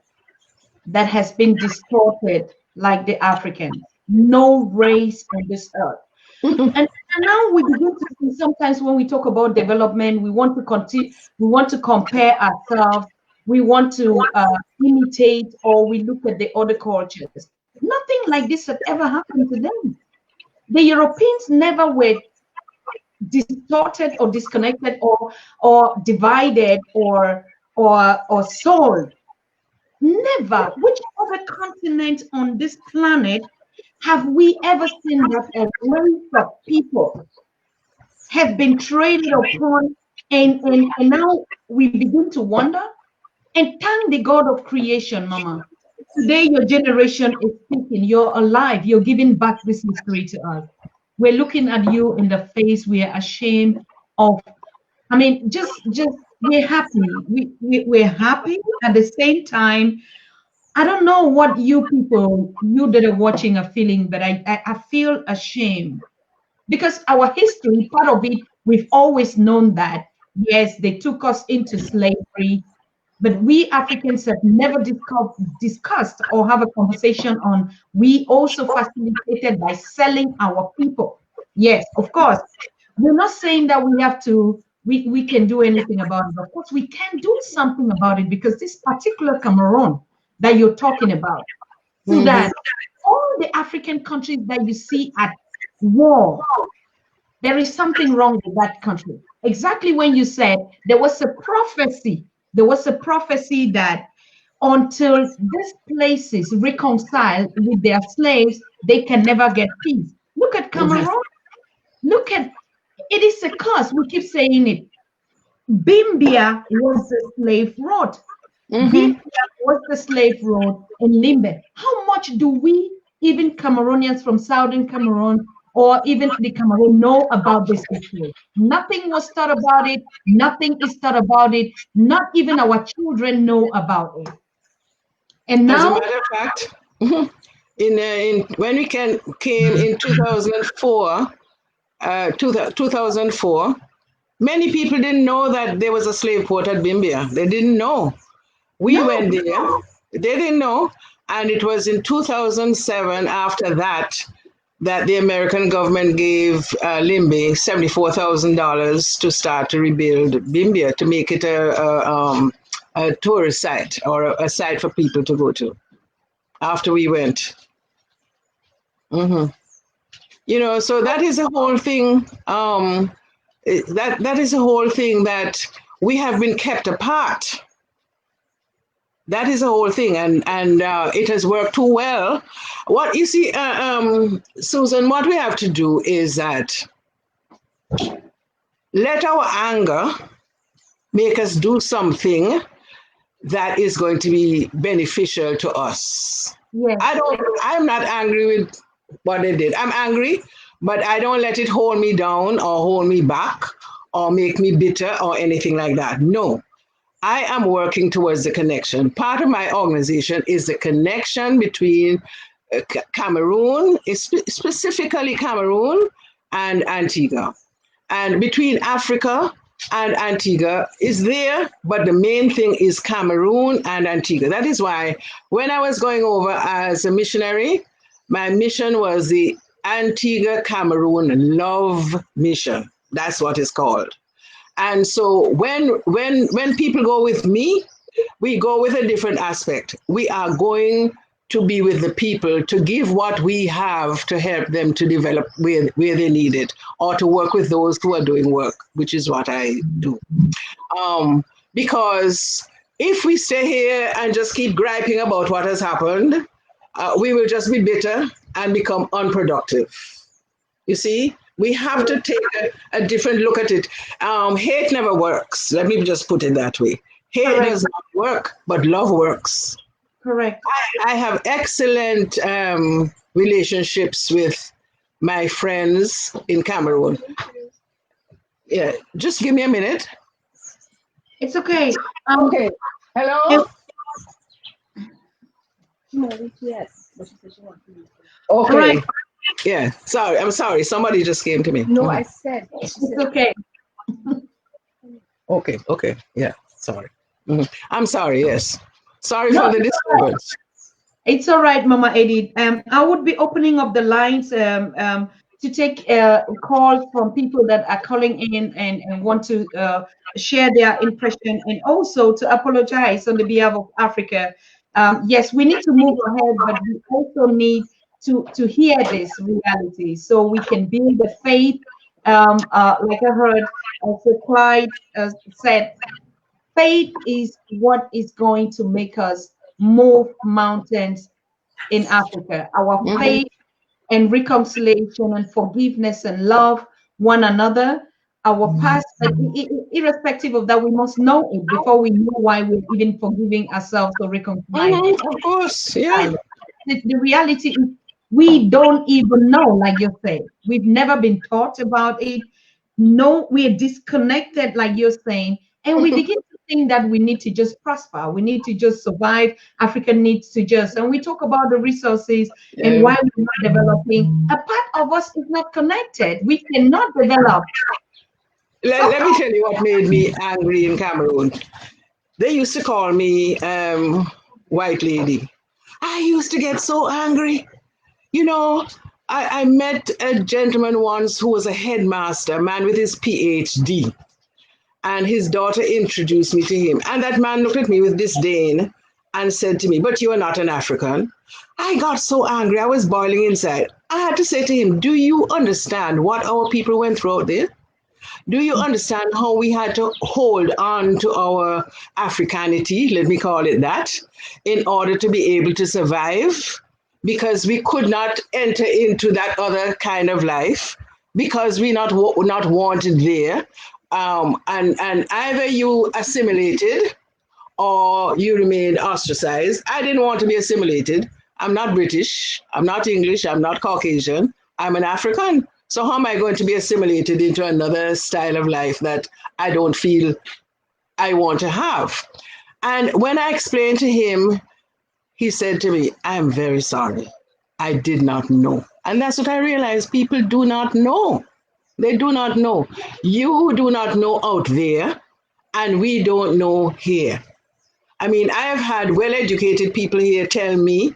that has been distorted like the Africans. No race on this earth. And now we begin to see, sometimes when we talk about development, we want to continue, we want to compare ourselves, we want to imitate, or we look at the other cultures. Nothing like this had ever happened to them. The Europeans never were distorted or disconnected or divided or sold. Never. Which other continent on this planet have we ever seen that a race of people have been traded upon, and now we begin to wonder? And thank the God of creation, Mama. Today your generation is speaking, you're alive, you're giving back this history to us. We're looking at you in the face, we are ashamed of, I mean, just we're happy. We're happy at the same time. I don't know what you people, you that are watching, are feeling, but I feel ashamed because our history, part of it, we've always known that, yes, they took us into slavery, but we Africans have never discussed or have a conversation on, we also facilitated by selling our people. Yes, of course. We're not saying that we have to, we can do anything about it. Of course, we can do something about it, because this particular Cameroon that you're talking about, Sudan, all the African countries that you see at war, there is something wrong with that country. Exactly when you said there was a prophecy that until these places reconcile with their slaves, they can never get peace. Look at Cameroon. Look at, it is a curse. We keep saying it. Bimbia was the slave road. Bimbia was the slave road in Limbe. How much do we, even Cameroonians from Southern Cameroon, or even the Cameroon, know about this history? Nothing was thought about it. Nothing is thought about it. Not even our children know about it. And now, as a matter of fact, when we came in 2004, 2004, many people didn't know that there was a slave port at Bimbia. They didn't know. We went there. They didn't know. And it was in 2007, after that, that the American government gave Limbe $74,000 to start to rebuild Bimbia, to make it a tourist site, or a site for people to go to, after we went. You know, so that is a whole thing. That is a whole thing that we have been kept apart. That is a whole thing, and it has worked too well. What you see, Susan, what we have to do is that let our anger make us do something that is going to be beneficial to us. yes. I'm not angry with what they did. I'm angry, but I don't let it hold me down or hold me back or make me bitter or anything like that. No. I am working towards the connection. Part of my organization is the connection between Cameroon, specifically Cameroon and Antigua. And between Africa and Antigua is there, but the main thing is Cameroon and Antigua. That is why when I was going over as a missionary, my mission was the Antigua Cameroon Love Mission. That's what it's called. And so when people go with me, we go with a different aspect. We are going to be with the people, to give what we have to help them to develop where they need it, or to work with those who are doing work, which is what I do. Because if we stay here and just keep griping about what has happened, we will just be bitter and become unproductive. You see, we have to take a different look at it. Hate never works. Let me just put it that way. Hate Correct. does not work, but love works. Correct. I have excellent relationships with my friends in Cameroon. Yeah, just give me a minute. It's okay. Okay. Hello? Yes. But she said she wants to use it. Okay. Right. Yeah, sorry. I'm sorry. Somebody just came to me. No, I said. It's okay. Okay. Okay. Yeah, sorry. I'm sorry. Yes. Sorry No, for the disturbance. it's all right, Mama Edith. I would be opening up the lines to take calls from people that are calling in and want to share their impression and also to apologize on the behalf of Africa. Yes, we need to move ahead, but we also need to hear this reality so we can build the faith. Like I heard, also Clyde said, faith is what is going to make us move mountains in Africa. Our Mhm. faith and reconciliation and forgiveness and love one another. Our past, irrespective of that, we must know it before we know why we're even forgiving ourselves or reconciling. Of course. Yeah. The reality is we don't even know, like you say. We've never been taught about it. No, we're disconnected, like you're saying, and we begin to think that we need to just prosper. We need to just survive. Africa needs to just, and we talk about the resources and Yeah. why we're not developing. A part of us is not connected. We cannot develop. Let me tell you what made me angry in Cameroon. They used to call me white lady. I used to get so angry. You know, I met a gentleman once who was a headmaster, a man with his PhD, and his daughter introduced me to him. And that man looked at me with disdain and said to me, "But you are not an African." I got so angry. I was boiling inside. I had to say to him, "Do you understand what our people went through out there? Do you understand how we had to hold on to our Africanity, let me call it that, in order to be able to survive? Because we could not enter into that other kind of life because we not wanted there. And either you assimilated or you remained ostracized. I didn't want to be assimilated. I'm not British. I'm not English. I'm not Caucasian. I'm an African. So how am I going to be assimilated into another style of life that I don't feel I want to have? And when I explained to him, he said to me, "I'm very sorry. I did not know." And that's what I realized. People do not know. They do not know. You do not know out there, and we don't know here. I mean, I have had well educated people here tell me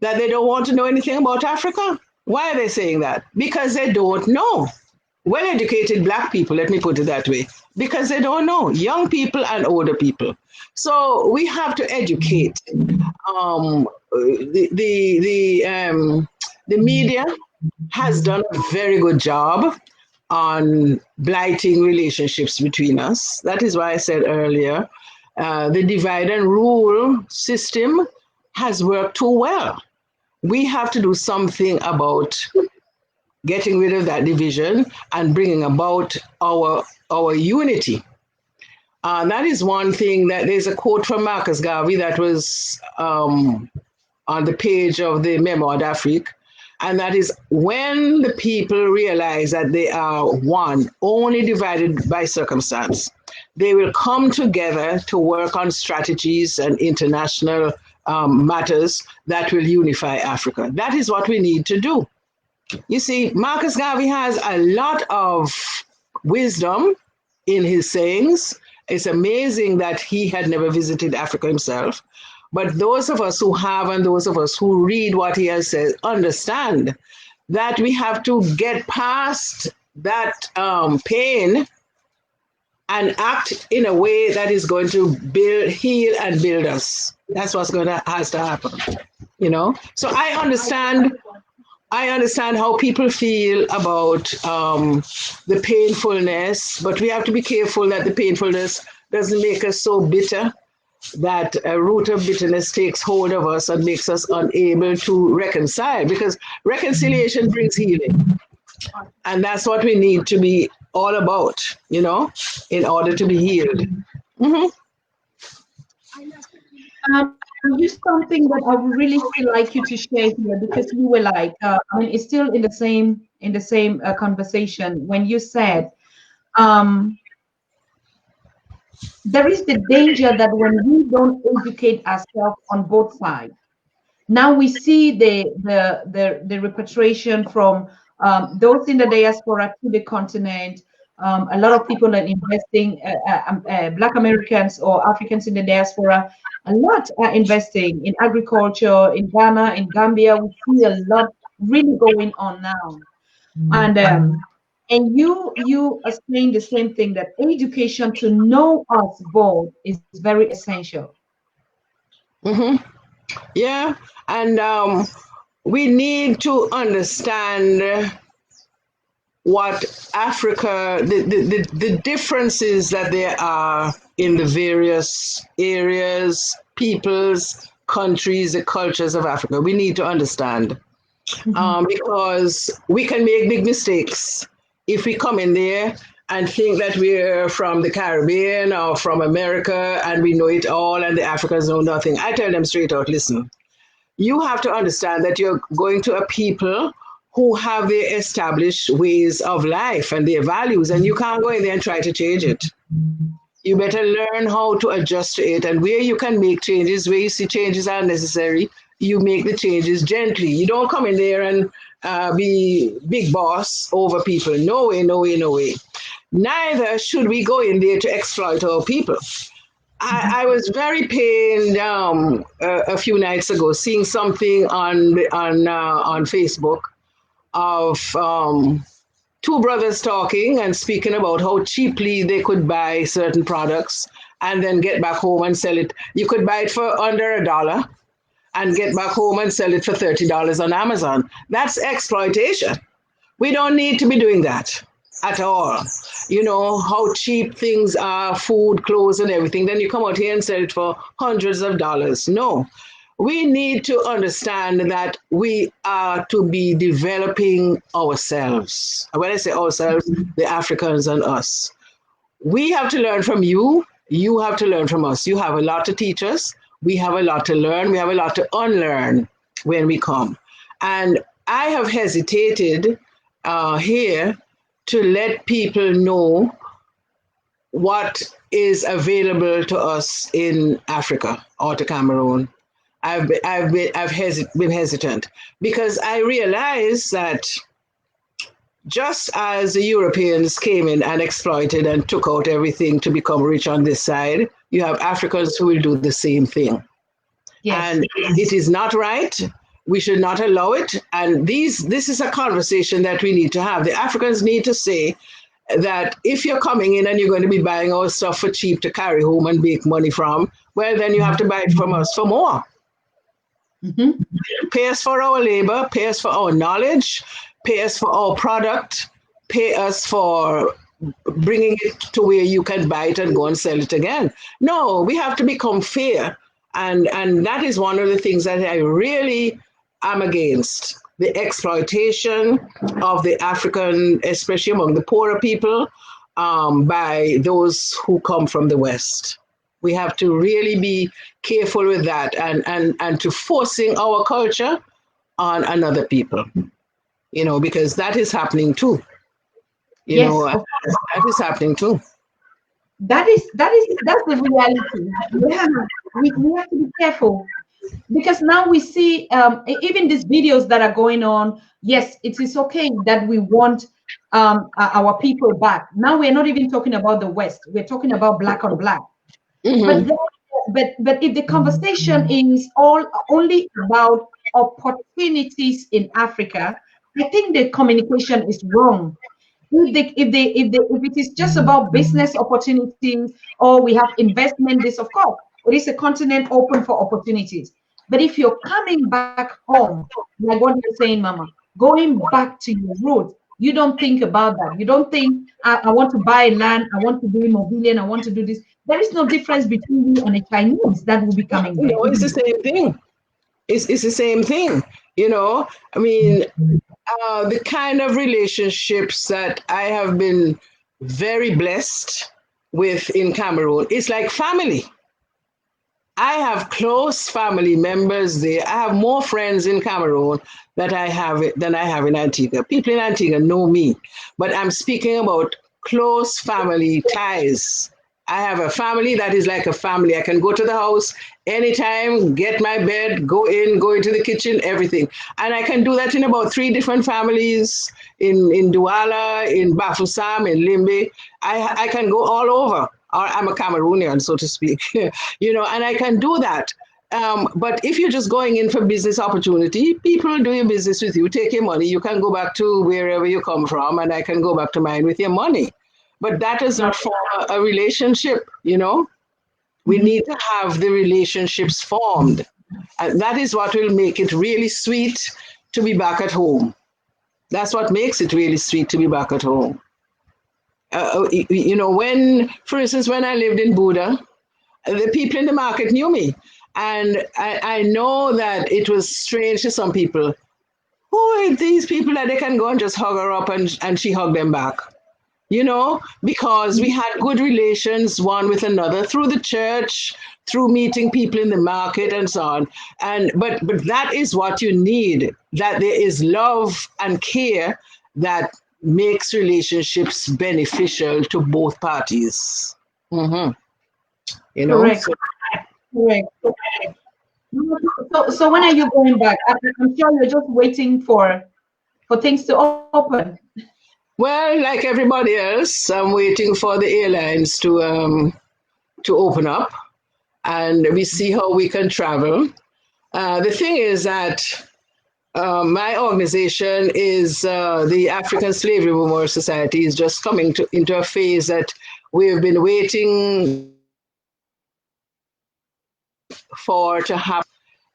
that they don't want to know anything about Africa. Why are they saying that? Because they don't know. Well educated Black people, let me put it that way, because they don't know. Young people and older people. So we have to educate. The media has done a very good job on blighting relationships between us. That is why I said earlier, the divide and rule system has worked too well. We have to do something about getting rid of that division and bringing about our unity. That is one thing that there's a quote from Marcus Garvey that was on the page of the Memoir d'Afrique. And that is when the people realize that they are one, only divided by circumstance, they will come together to work on strategies and international matters that will unify Africa. That is what we need to do. You see, Marcus Garvey has a lot of wisdom in his sayings. It's amazing that he had never visited Africa himself. But those of us who have and those of us who read what he has said understand that we have to get past that pain and act in a way that is going to build, heal, and build us. That's what's going to has to happen. You know. So I understand how people feel about the painfulness, but we have to be careful that the painfulness doesn't make us so bitter that a root of bitterness takes hold of us and makes us unable to reconcile, because reconciliation brings healing. And that's what we need to be all about, you know, in order to be healed. Mm-hmm. You something that I would really feel like you to share here because you were like, I mean, it's still in the same conversation when you said, um, there is the danger that when we don't educate ourselves on both sides, now we see the repatriation from those in the diaspora to the continent. A lot of people are investing, Black Americans or Africans in the diaspora, a lot are investing in agriculture in Ghana, in Gambia. We see a lot really going on now. And you are saying the same thing that education to know us both is very essential. Mm-hmm. Yeah. And we need to understand what Africa, the differences that there are in the various areas, peoples, countries, the cultures of Africa. We need to understand because we can make big mistakes if we come in there and think that we're from the Caribbean or from America and we know it all and the Africans know nothing. I tell them straight out, listen, you have to understand that you're going to a people who have their established ways of life and their values, and you can't go in there and try to change it. You better learn how to adjust to it, and where you can make changes, where you see changes are necessary, you make the changes gently. You don't come in there and be big boss over people. No way, no way, no way. Neither should we go in there to exploit our people. I was very pained a few nights ago seeing something on Facebook of two brothers talking and speaking about how cheaply they could buy certain products and then get back home and sell it. You could buy it for under $1 and get back home and sell it for $30 on Amazon. That's exploitation. We don't need to be doing that at all. You know, how cheap things are, food, clothes, and everything. Then you come out here and sell it for hundreds of dollars. No. We need to understand that we are to be developing ourselves. When I say ourselves, the Africans and us. We have to learn from you. You have to learn from us. You have a lot to teach us. We have a lot to learn. We have a lot to unlearn when we come. And I have hesitated here to let people know what is available to us in Africa or to Cameroon. I've been hesitant because I realize that just as the Europeans came in and exploited and took out everything to become rich on this side, you have Africans who will do the same thing. Yes. And it is not right. We should not allow it. And this is a conversation that we need to have. The Africans need to say that if you're coming in and you're going to be buying our stuff for cheap to carry home and make money from, well, then you have to buy it from us for more. Mm-hmm. Pay us for our labor, pay us for our knowledge, pay us for our product, pay us for bringing it to where you can buy it and go and sell it again. No, we have to become fair. And that is one of the things that I really am against, the exploitation of the African, especially among the poorer people, by those who come from the West. We have to really be careful with that and to forcing our culture on another people, you know, because that is happening too. You know, that is happening too. That's the reality. Yeah, we have to be careful because now we see even these videos that are going on. Yes, it is okay that we want our people back. Now we're not even talking about the West. We're talking about black on black. Mm-hmm. But if the conversation is only about opportunities in Africa, I think the communication is wrong. If it is just about business opportunities or we have investment, this of course, it is a continent open for opportunities. But if you're coming back home, like what you're saying, Mama, going back to your roots, you don't think about that. You don't think, I want to buy land, I want to do immobilian, I want to do this. There is no difference between you and a Chinese that will be coming back. No, it's the same thing. It's the same thing. You know, I mean, the kind of relationships that I have been very blessed with in Cameroon, it's like family. I have close family members there. I have more friends in Cameroon than I have in Antigua. People in Antigua know me, but I'm speaking about close family ties. I have a family that is like a family. I can go to the house anytime, get my bed, go into the kitchen, everything. And I can do that in about 3 different families in Douala, in Bafoussam, in Limbe. I can go all over. I'm a Cameroonian, so to speak, and I can do that. But if you're just going in for business opportunity, people do your business with you, take your money. You can go back to wherever you come from, and I can go back to mine with your money. But that does not form a relationship, We need to have the relationships formed. And that is what will make it really sweet to be back at home. That's what makes it really sweet to be back at home. For instance, when I lived in Buda, the people in the market knew me. And I know that it was strange to some people. Who are these people that they can go and just hug her up and she hugged them back? Because we had good relations one with another through the church, through meeting people in the market and so on. But that is what you need, that there is love and care that makes relationships beneficial to both parties. Mm-hmm. Correct. Correct. So when are you going back? I'm sure you're just waiting for things to open. Well, like everybody else, I'm waiting for the airlines to open up, and we see how we can travel. The thing is that my organization is the African Slavery Memorial Society is just coming into a phase that we have been waiting for to happen,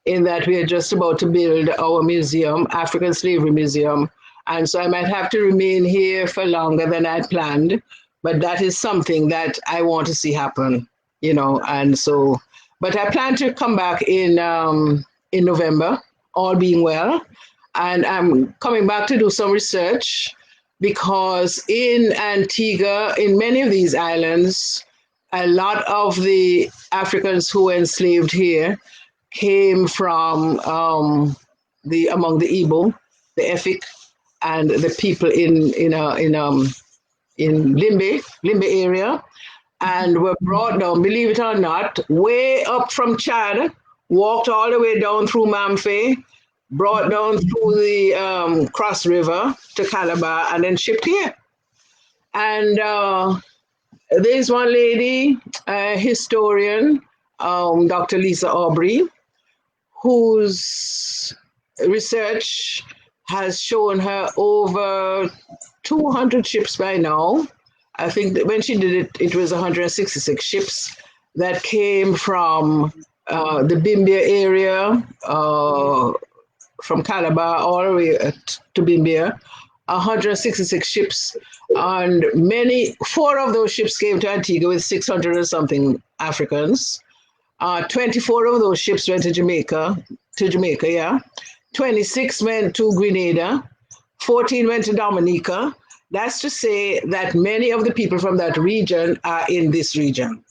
in that we are just about to build our museum, African Slavery Museum. And so I might have to remain here for longer than I planned, but that is something that I want to see happen, and so, but I plan to come back in November, all being well. And I'm coming back to do some research, because in Antigua, in many of these islands, a lot of the Africans who were enslaved here came from among the Igbo, the Efik, and the people in Limbe area, and were brought down, believe it or not, way up from Chad, walked all the way down through Mamfe, brought down through the Cross River to Calabar, and then shipped here. And there's one lady, a historian, Dr. Lisa Aubrey, whose research has shown her over 200 ships by now. I think that when she did it, it was 166 ships that came from the Bimbia area, from Calabar all the way to Bimbia, 166 ships. And 4 of those ships came to Antigua with 600 or something Africans. 24 of those ships went to Jamaica, yeah. 26 went to Grenada, 14 went to Dominica. That's to say that many of the people from that region are in this region.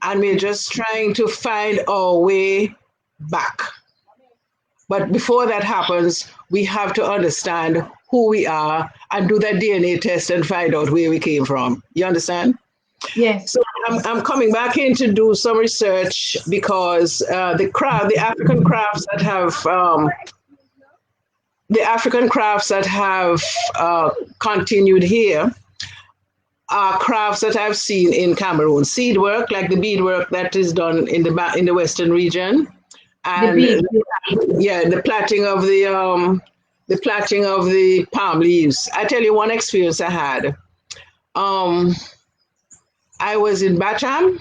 And we're just trying to find our way back. But before that happens, we have to understand who we are and do that DNA test and find out where we came from. You understand? Yes. So I'm coming back in to do some research, because the African crafts that have continued here are crafts that I've seen in Cameroon. Seed work, like the bead work that is done in the Western region, and the plaiting of the palm leaves. I tell you one experience I had. I was in Bacham,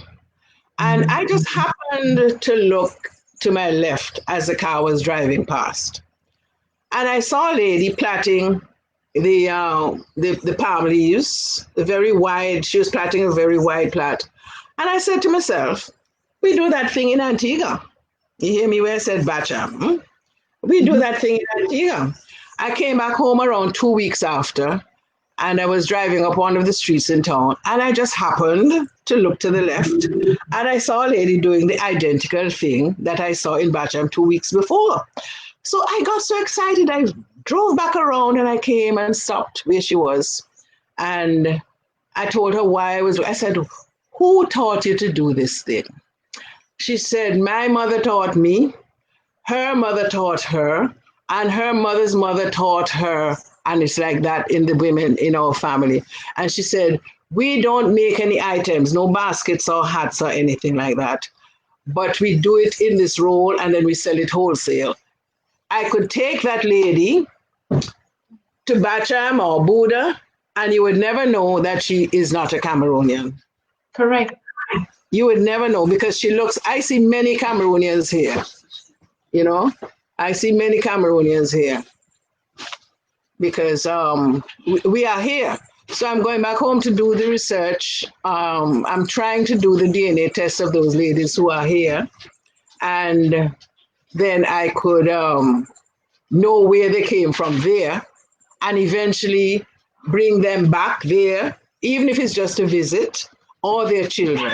and I just happened to look to my left as the car was driving past. And I saw a lady plaiting the palm leaves, she was plaiting a very wide plait. And I said to myself, we do that thing in Antigua. You hear me where I said Bacham? We do that thing in Antigua. I came back home around 2 weeks after, and I was driving up one of the streets in town, and I just happened to look to the left, and I saw a lady doing the identical thing that I saw in Bacham 2 weeks before. So I got so excited, I drove back around and I came and stopped where she was. And I told her why I said, who taught you to do this thing? She said, my mother taught me, her mother taught her, and her mother's mother taught her. And it's like that in the women in our family. And she said, we don't make any items, no baskets or hats or anything like that. But we do it in this roll and then we sell it wholesale. I could take that lady to Bacham or Buda, and you would never know that she is not a Cameroonian. Correct. You would never know because she looks, I see many Cameroonians here. You know, I see many Cameroonians here because we are here. So I'm going back home to do the research. I'm trying to do the DNA test of those ladies who are here. And then I could know where they came from there and eventually bring them back there, even if it's just a visit, or their children.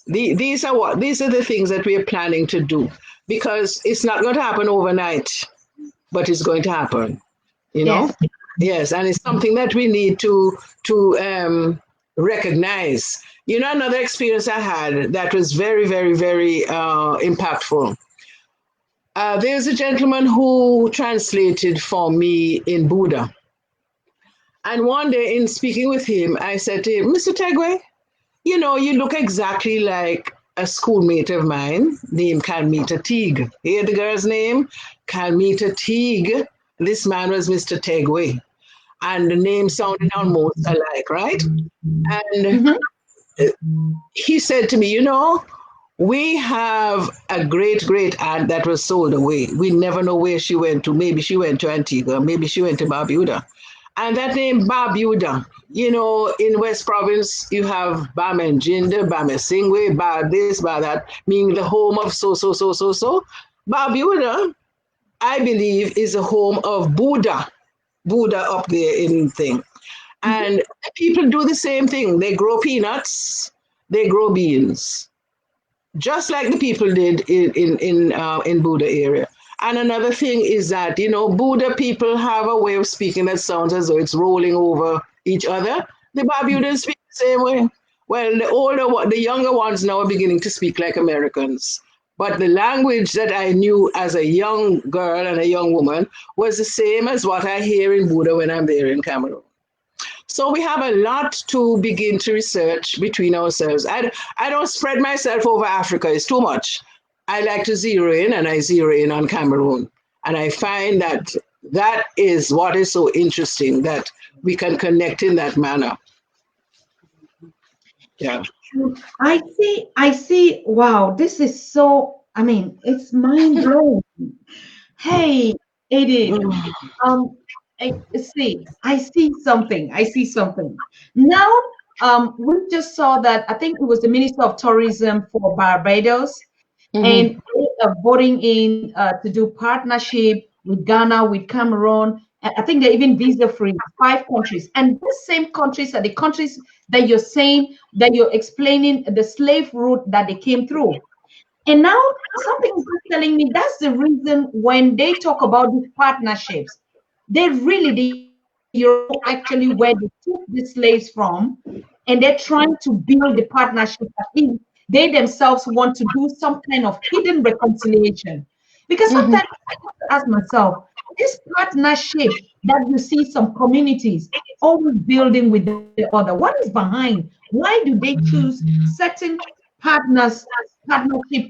These are the things that we are planning to do, because it's not going to happen overnight, but it's going to happen, you know? Yes. Yes, and it's something that we need to recognize. You know, another experience I had that was very, very, very impactful. There's a gentleman who translated for me in Buda. And one day in speaking with him, I said to him, Mr. Tegwe, you know, you look exactly like a schoolmate of mine named Kalmita Teague. Hear the girl's name? Kalmita Teague. This man was Mr. Tegwe. And the name sounded almost alike, right? And he said to me, you know, we have a great aunt that was sold away. We never know where she went to. Maybe she went to Antigua. Maybe she went to Barbuda. And that name Barbuda, you know, in West Province, you have Bamenjinda, Bamesingwe, Bar this, Bar that, meaning the home of so. Barbuda, I believe, is the home of Buddha up there in thing. And people do the same thing. They grow peanuts, they grow beans, just like the people did in Buddha area. And another thing is that, you know, Buddha people have a way of speaking that sounds as though it's rolling over each other. The Barbudans speak the same way. Well, the younger ones now are beginning to speak like Americans. But the language that I knew as a young girl and a young woman was the same as what I hear in Buddha when I'm there in Cameroon. So we have a lot to begin to research between ourselves. I don't spread myself over Africa. It's too much. I like to zero in, and I zero in on Cameroon. And I find that that is what is so interesting, that we can connect in that manner. Yeah. I see. Wow, this is so, I mean, it's mind blowing. Hey, Edith, I see something. Now, we just saw that, I think it was the Minister of Tourism for Barbados, and they are voting in to do partnership with Ghana, with Cameroon. And I think they're even visa-free, 5 countries. And these same countries are the countries that you're saying, that you're explaining the slave route that they came through. And now something is telling me that's the reason when they talk about these partnerships, the Europe actually where they took the slaves from, and they're trying to build the partnership. I think they themselves want to do some kind of hidden reconciliation. Because sometimes I ask myself, this partnership that you see some communities always building with the other, what is behind? Why do they choose certain partnership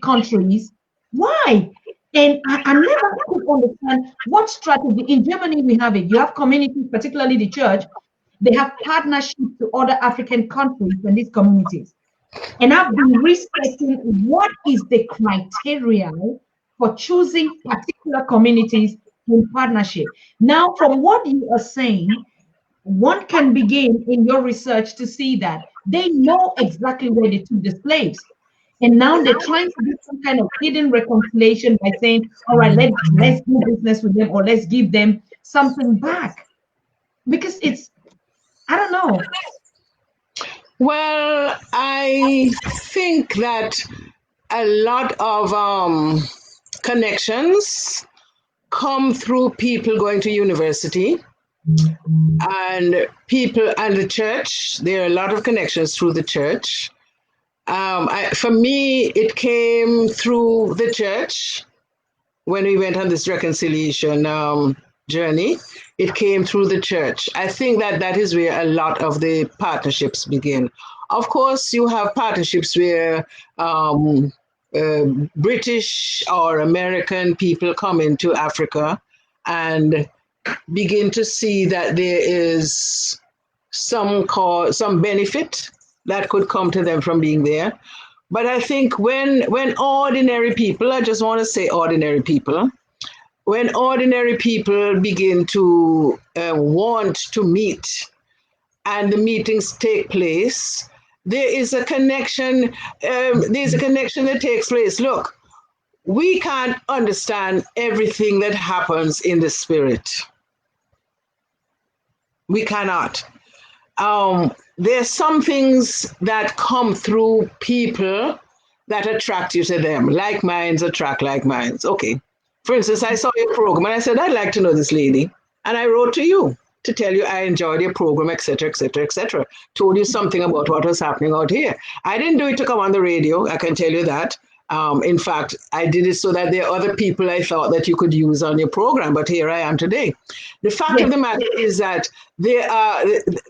countries? Why? And I never could understand what strategy. In Germany, we have it. You have communities, particularly the church, they have partnerships to other African countries and these communities. And I've been researching what is the criteria for choosing particular communities in partnership. Now, from what you are saying, one can begin in your research to see that they know exactly where they took the slaves. And now they're trying to do some kind of hidden reconciliation by saying, all right, let's do business with them, or let's give them something back? Because it's, I don't know. Well, I think that a lot of connections come through people going to university and people and the church. There are a lot of connections through the church. For me, it came through the church when we went on this reconciliation journey. It came through the church. I think that that is where a lot of the partnerships begin. Of course, you have partnerships where British or American people come into Africa and begin to see that there is some benefit that could come to them from being there. But I think when ordinary people, I just want to say ordinary people, when ordinary people begin to want to meet and the meetings take place, there is a connection. There's a connection that takes place. Look, we can't understand everything that happens in the spirit. We cannot. There's some things that come through people that attract you to them. Like minds attract like minds. Okay. For instance, I saw your program and I said, I'd like to know this lady. And I wrote to you to tell you I enjoyed your program, etc., etc., etc. Told you something about what was happening out here. I didn't do it to come on the radio. I can tell you that. In fact, I did it so that there are other people I thought that you could use on your program, but here I am today. The fact of the matter is that there are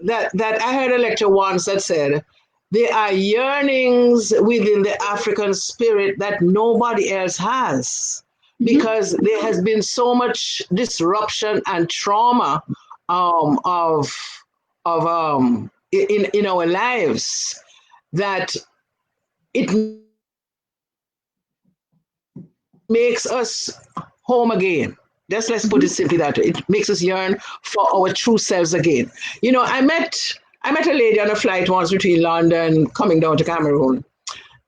that I heard a lecture once that said there are yearnings within the African spirit that nobody else has, because there has been so much disruption and trauma in our lives that it makes us home again. Just let's put it simply that way. It makes us yearn for our true selves again. You know, I met a lady on a flight once between London coming down to Cameroon.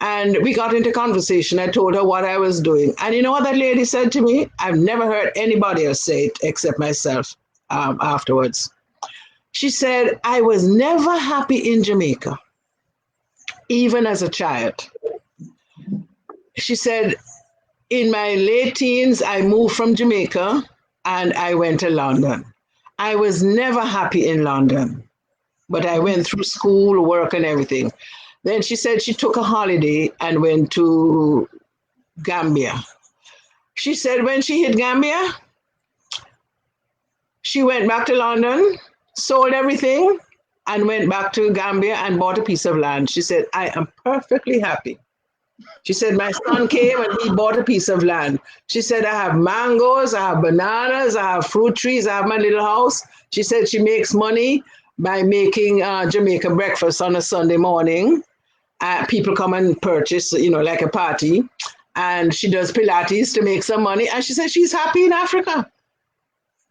And we got into conversation. I told her what I was doing. And you know what that lady said to me? I've never heard anybody else say it except myself afterwards. She said, I was never happy in Jamaica, even as a child. She said, in my late teens, I moved from Jamaica and I went to London. I was never happy in London, but I went through school, work, and everything. Then she said she took a holiday and went to Gambia. She said when she hit Gambia, she went back to London, sold everything, and went back to Gambia and bought a piece of land. She said, I am perfectly happy. She said, my son came and he bought a piece of land. She said, I have mangoes, I have bananas, I have fruit trees, I have my little house. She said she makes money by making Jamaica breakfast on a Sunday morning. People come and purchase, you know, like a party. And she does Pilates to make some money. And she said she's happy in Africa.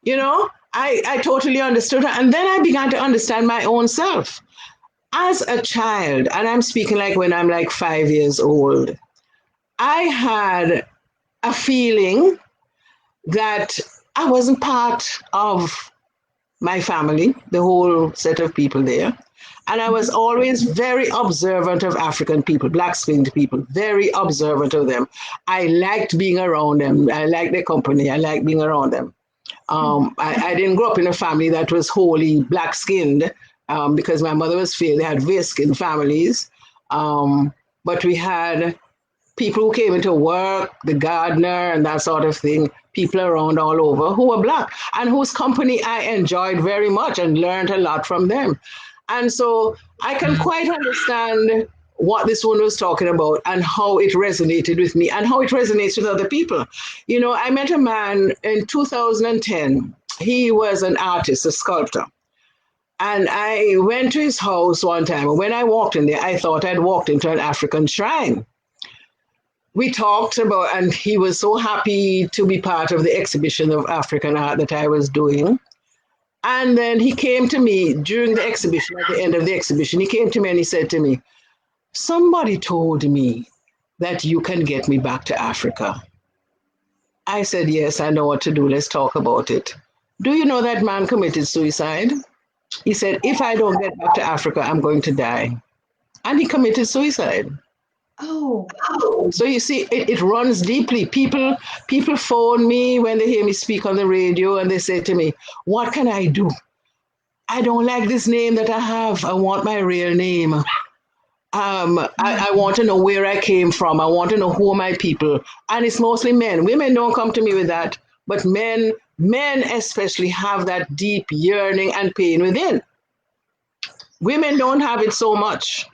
You know, I totally understood her. And then I began to understand my own self. As a child, and I'm speaking like when I'm like 5 years old, I had a feeling that I wasn't part of my family, the whole set of people there. And I was always very observant of African people, black-skinned people, very observant of them. I liked being around them. I liked their company. I liked being around them. I didn't grow up in a family that was wholly black-skinned, because my mother was fair. They had very skinned families. But we had people who came into work, the gardener and that sort of thing, people around all over who were black and whose company I enjoyed very much and learned a lot from them. And so I can quite understand what this one was talking about and how it resonated with me and how it resonates with other people. You know, I met a man in 2010. He was an artist, a sculptor. And I went to his house one time. And when I walked in there, I thought I'd walked into an African shrine. We talked about, and he was so happy to be part of the exhibition of African art that I was doing. And then he came to me during the exhibition, at the end of the exhibition, he came to me and he said to me, somebody told me that you can get me back to Africa. I said, yes, I know what to do. Let's talk about it. Do you know that man committed suicide? He said, if I don't get back to Africa, I'm going to die. And he committed suicide. Oh, So you see, it runs deeply. People phone me when they hear me speak on the radio and they say to me, what can I do? I don't like this name that I have. I want my real name. I want to know where I came from. I want to know who are my people. And it's mostly men. Women don't come to me with that. But men especially have that deep yearning and pain within. Women don't have it so much,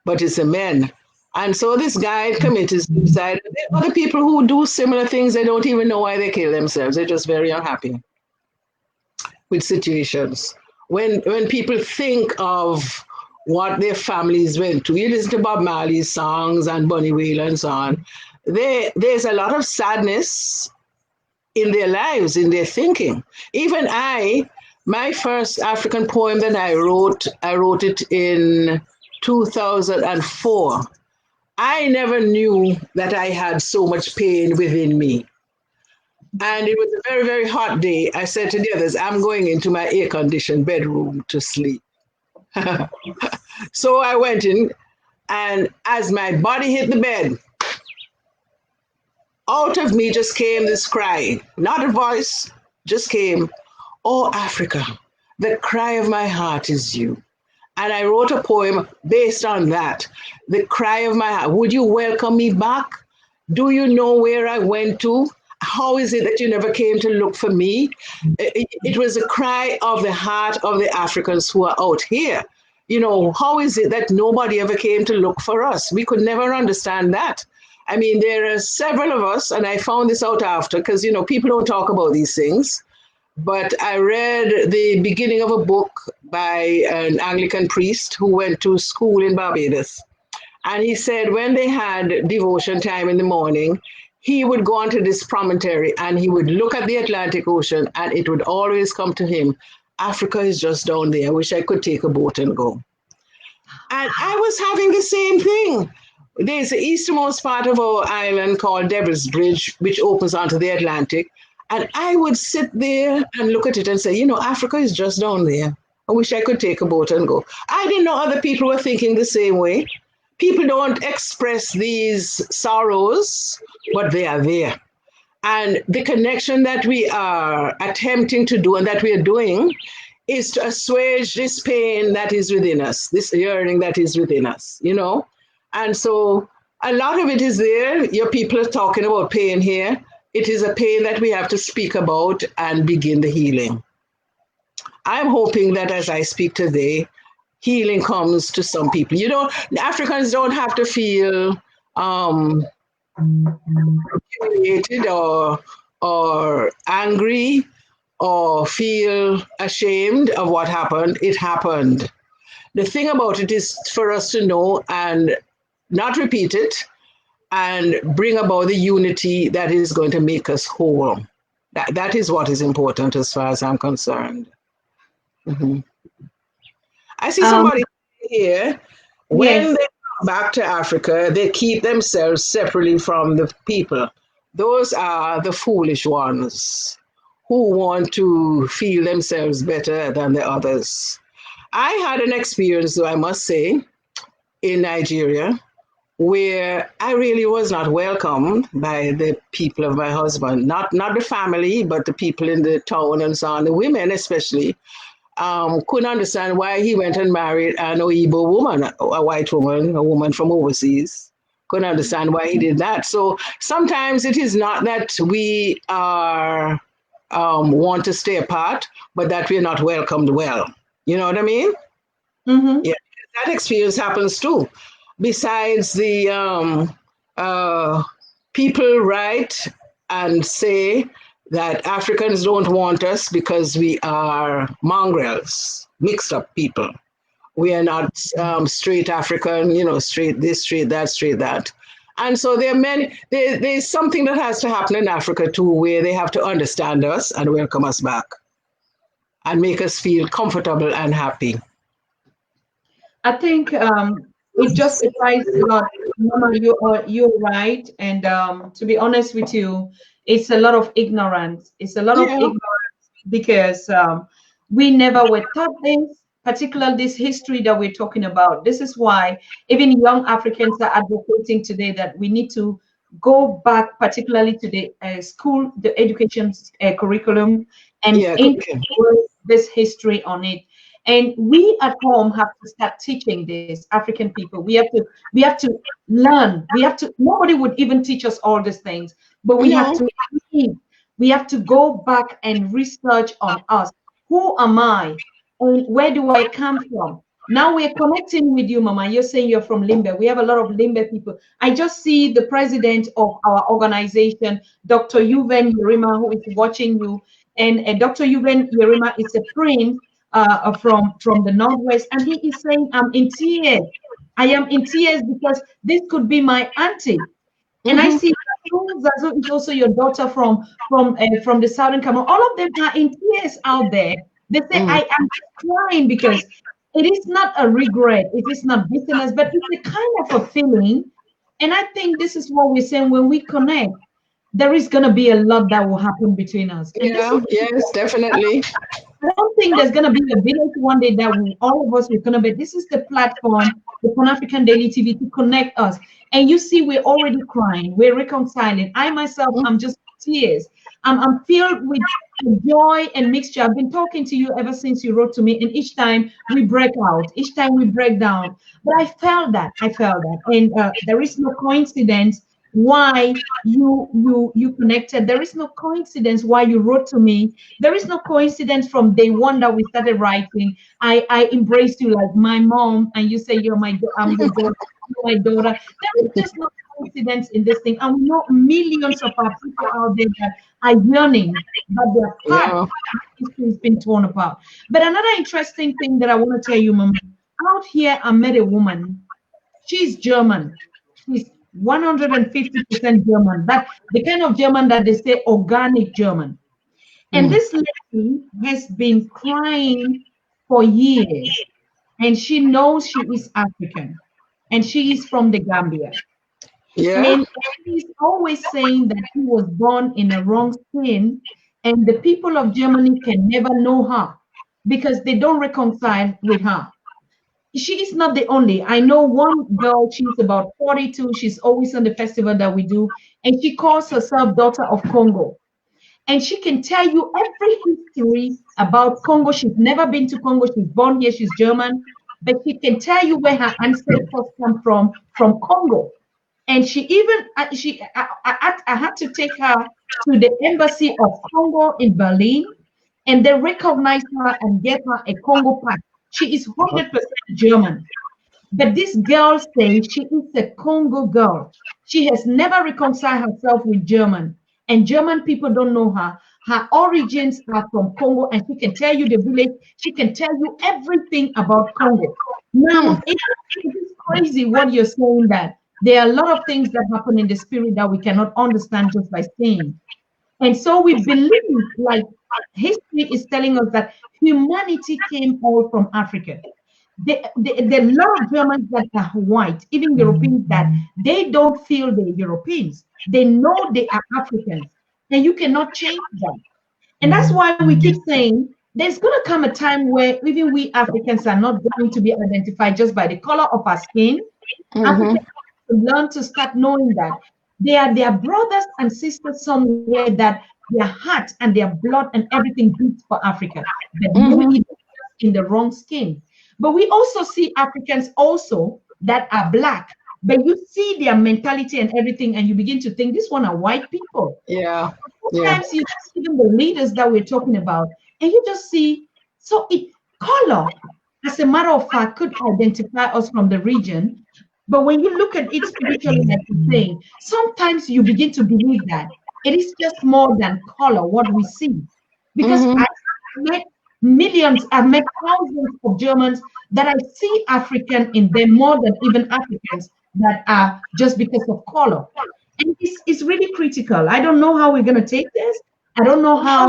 but it's the men. And so this guy committed suicide. There are other people who do similar things. They don't even know why they kill themselves. They're just very unhappy with situations. When people think of what their families went through, you listen to Bob Marley's songs and Bunny Wailer and so on, there's a lot of sadness in their lives, in their thinking. Even my first African poem that I wrote it in 2004. I never knew that I had so much pain within me. And it was a very, very hot day. I said to the others, I'm going into my air-conditioned bedroom to sleep. So I went in, and as my body hit the bed, out of me just came this cry, not a voice, just came, oh, Africa, the cry of my heart is you. And I wrote a poem based on that. The cry of my heart. Would you welcome me back? Do you know where I went to? How is it that you never came to look for me? It was a cry of the heart of the Africans who are out here. You know, how is it that nobody ever came to look for us? We could never understand that. I mean, there are several of us, and I found this out after, because, you know, people don't talk about these things. But I read the beginning of a book by an Anglican priest who went to school in Barbados. And he said when they had devotion time in the morning, he would go onto this promontory and he would look at the Atlantic Ocean, and it would always come to him, Africa is just down there. I wish I could take a boat and go. And I was having the same thing. There's the easternmost part of our island called Devil's Bridge, which opens onto the Atlantic. And I would sit there and look at it and say, you know, Africa is just down there. I wish I could take a boat and go. I didn't know other people were thinking the same way. People don't express these sorrows, but they are there. And the connection that we are attempting to do and that we are doing is to assuage this pain that is within us, this yearning that is within us, you know? And so a lot of it is there. Your people are talking about pain here. It is a pain that we have to speak about and begin the healing. I'm hoping that as I speak today, healing comes to some people. You know, Africans don't have to feel humiliated or angry or feel ashamed of what happened. It happened. The thing about it is for us to know and not repeat it and bring about the unity that is going to make us whole. That is what is important as far as I'm concerned. Mm-hmm. I see somebody here. When yes. they come back to Africa, they keep themselves separately from the people. Those are the foolish ones who want to feel themselves better than the others. I had an experience, though I must say, in Nigeria, where I really was not welcomed by the people of my husband, not the family, but the people in the town and so on, the women especially. Couldn't understand why he went and married an Oyibo woman, a white woman, a woman from overseas. Couldn't understand why he did that. So sometimes it is not that we are want to stay apart, but that we're not welcomed well. You know what I mean? Mm-hmm. Yeah, that experience happens too. Besides the people write and say that Africans don't want us because we are mongrels, mixed up people. We are not straight African, you know, straight this, straight that, straight that. And so there are many, there's something that has to happen in Africa too, where they have to understand us and welcome us back and make us feel comfortable and happy. I think it justifies a lot. Mama, you're right. And to be honest with you, it's a lot of ignorance. It's a lot of Yeah. ignorance because we never were taught this, particularly this history that we're talking about. This is why even young Africans are advocating today that we need to go back, particularly to the school, the education curriculum, and Yeah, okay. introduce this history on it. And we at home have to start teaching this African people. We have to learn. We have to. Nobody would even teach us all these things, but we have Mm-hmm. to read. We have to go back and research on us. Who am I? And where do I come from? Now we're connecting with you, Mama. You're saying you're from Limbe. We have a lot of Limbe people. I just see the president of our organization, Dr. Yuven Yerima, who is watching you. And Dr. Yuven Yerima is a prince from the Northwest. And he is saying, I'm in tears. I am in tears because this could be my auntie. And I Mm-hmm. see Zazu is also your daughter from the Southern Cameroon. All of them are in tears out there. They say, I am crying because it is not a regret, it is not bitterness, but it's a kind of a feeling. And I think this is what we're saying when we connect, there is going to be a lot that will happen between us. And this Yeah, is yes, definitely. I don't think there's going to be a village one day that all of us will connect, but this is the platform, the Pan African Daily TV, to connect us. And you see, we're already crying, we're reconciling. I myself, I'm just tears. I'm filled with joy and mixture. I've been talking to you ever since you wrote to me, and each time we break out, each time we break down. But I felt that, and there is no coincidence why you connected. There is no coincidence why you wrote to me. There is no coincidence from day one that we started writing. I embraced you like my mom, and you say I'm your daughter, you're my daughter. There is just no coincidence in this thing. And we know millions of our people out there that are yearning, but their heart Yeah. history has been torn apart. But another interesting thing that I want to tell you, Mama, out here I met a woman. She's German. She's 150% German. That the kind of German that they say organic German. And Mm. this lady has been crying for years, and she knows she is African, and she is from the Gambia. Yeah. And she's always saying that she was born in a wrong skin, and the people of Germany can never know her because they don't reconcile with her. She is not the only. I know one girl, she's about 42. She's always on the festival that we do, and she calls herself Daughter of Congo. And she can tell you every history about Congo. She's never been to Congo. She's born here. She's German, but she can tell you where her ancestors come from Congo. And she even I had to take her to the embassy of Congo in Berlin, and they recognized her and gave her a Congo pass. She is 100% German. But this girl says she is a Congo girl. She has never reconciled herself with German, and German people don't know her. Her origins are from Congo, and she can tell you the village. She can tell you everything about Congo. Hmm. Now, it is crazy what you're saying, that there are a lot of things that happen in the spirit that we cannot understand just by seeing. And so we believe, like history is telling us, that humanity came all from Africa. The lot of Germans that are white, even Europeans, that they don't feel they're Europeans. They know they are Africans, and you cannot change that. And that's why we keep saying there's going to come a time where even we Africans are not going to be identified just by the color of our skin. Mm-hmm. Africans have to learn to start knowing that they are their brothers and sisters somewhere, that their heart and their blood and everything beats for Africa. But maybe Mm-hmm. it's just in the wrong skin. But we also see Africans also that are black, but you see their mentality and everything, and you begin to think these one are white people. Yeah. Yeah. Sometimes you see even the leaders that we're talking about, and you just see, so it color, as a matter of fact, could identify us from the region. But when you look at it spiritually, like you're saying, sometimes you begin to believe that it is just more than color, what we see. Because Mm-hmm. I met millions, I've met thousands of Germans that I see African in them more than even Africans that are just because of color. And it's really critical. I don't know how we're going to take this. I don't know how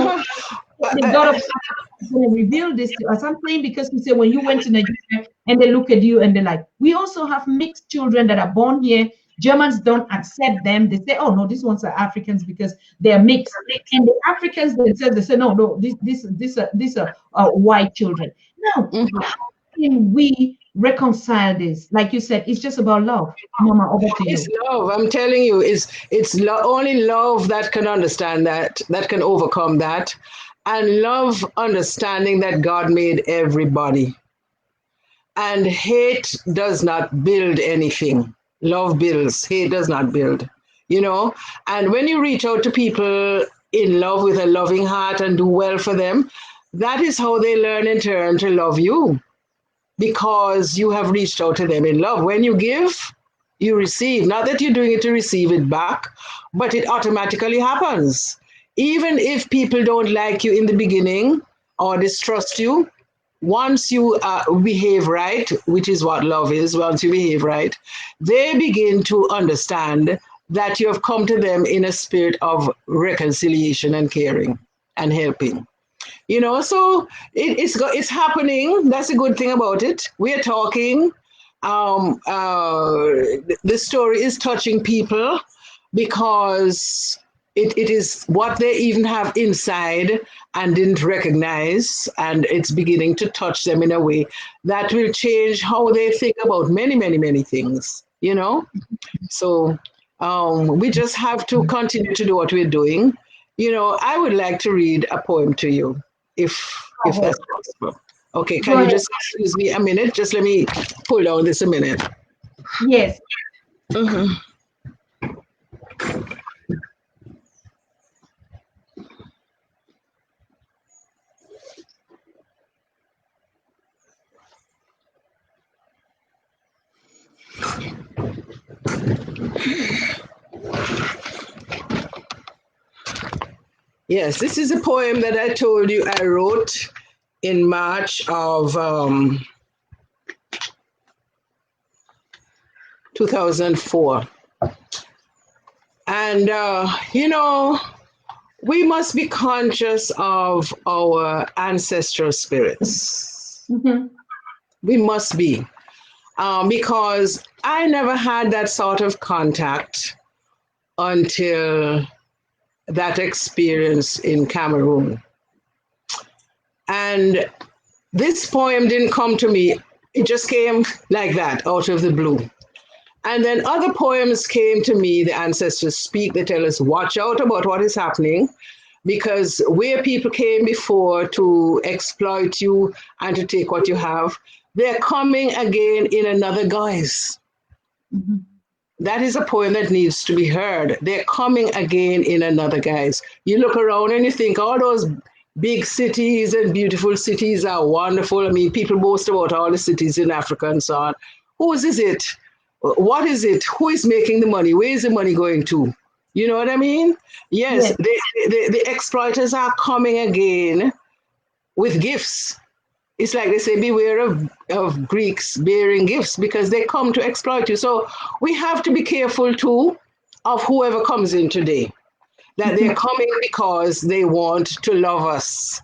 the God of Africa is going to reveal this to us. I'm saying because we say when you went to Nigeria and they look at you and they're like, we also have mixed children that are born here Germans don't accept them. They say, oh no, these ones are Africans because they're mixed. And the Africans themselves, they say, no, no, these are white children. Now, Mhm. how can we reconcile this? Like you said, it's just about love. Mama, over to It's you. love. I'm telling you, only love that can understand that, that can overcome that, and love understanding that God made everybody, and hate does not build anything. Love builds. Hate does not build. You know, and when you reach out to people in love with a loving heart and do well for them, that is how they learn in turn to love you, because you have reached out to them in love. When you give, you receive. Not that you're doing it to receive it back, but it automatically happens. Even if people don't like you in the beginning or distrust you, once you behave right, which is what love is, once you behave right, they begin to understand that you have come to them in a spirit of reconciliation and caring and helping. You know, so it's happening. That's a good thing about it. We are talking. The story is touching people because it is what they even have inside and didn't recognize, and it's beginning to touch them in a way that will change how they think about many, many, many things. You know, so we just have to continue to do what we're doing. You know, I would like to read a poem to you, if Go if ahead. that's possible. Okay, Go can you ahead. just excuse me a minute? Just let me pull down this a minute. Yes. Mhm. Yes, this is a poem that I told you I wrote in March of 2004. And, you know, we must be conscious of our ancestral spirits. Mhm. We must be. Because I never had that sort of contact until that experience in Cameroon. And this poem didn't come to me, it just came like that out of the blue. And then other poems came to me, the ancestors speak, they tell us, watch out about what is happening, because where people came before to exploit you and to take what you have, they're coming again in another guise. Mhm. That is a poem that needs to be heard. They're coming again in another guise. You look around and you think all those big cities and beautiful cities are wonderful. I mean, people boast about all the cities in Africa and so on. Whose is it? What is it? Who is making the money? Where is the money going to? You know what I mean? Yes, Yes. the exploiters are coming again with gifts. It's like they say, beware of Greeks bearing gifts, because they come to exploit you. So we have to be careful too of whoever comes in today, that they're Mhm. coming because they want to love us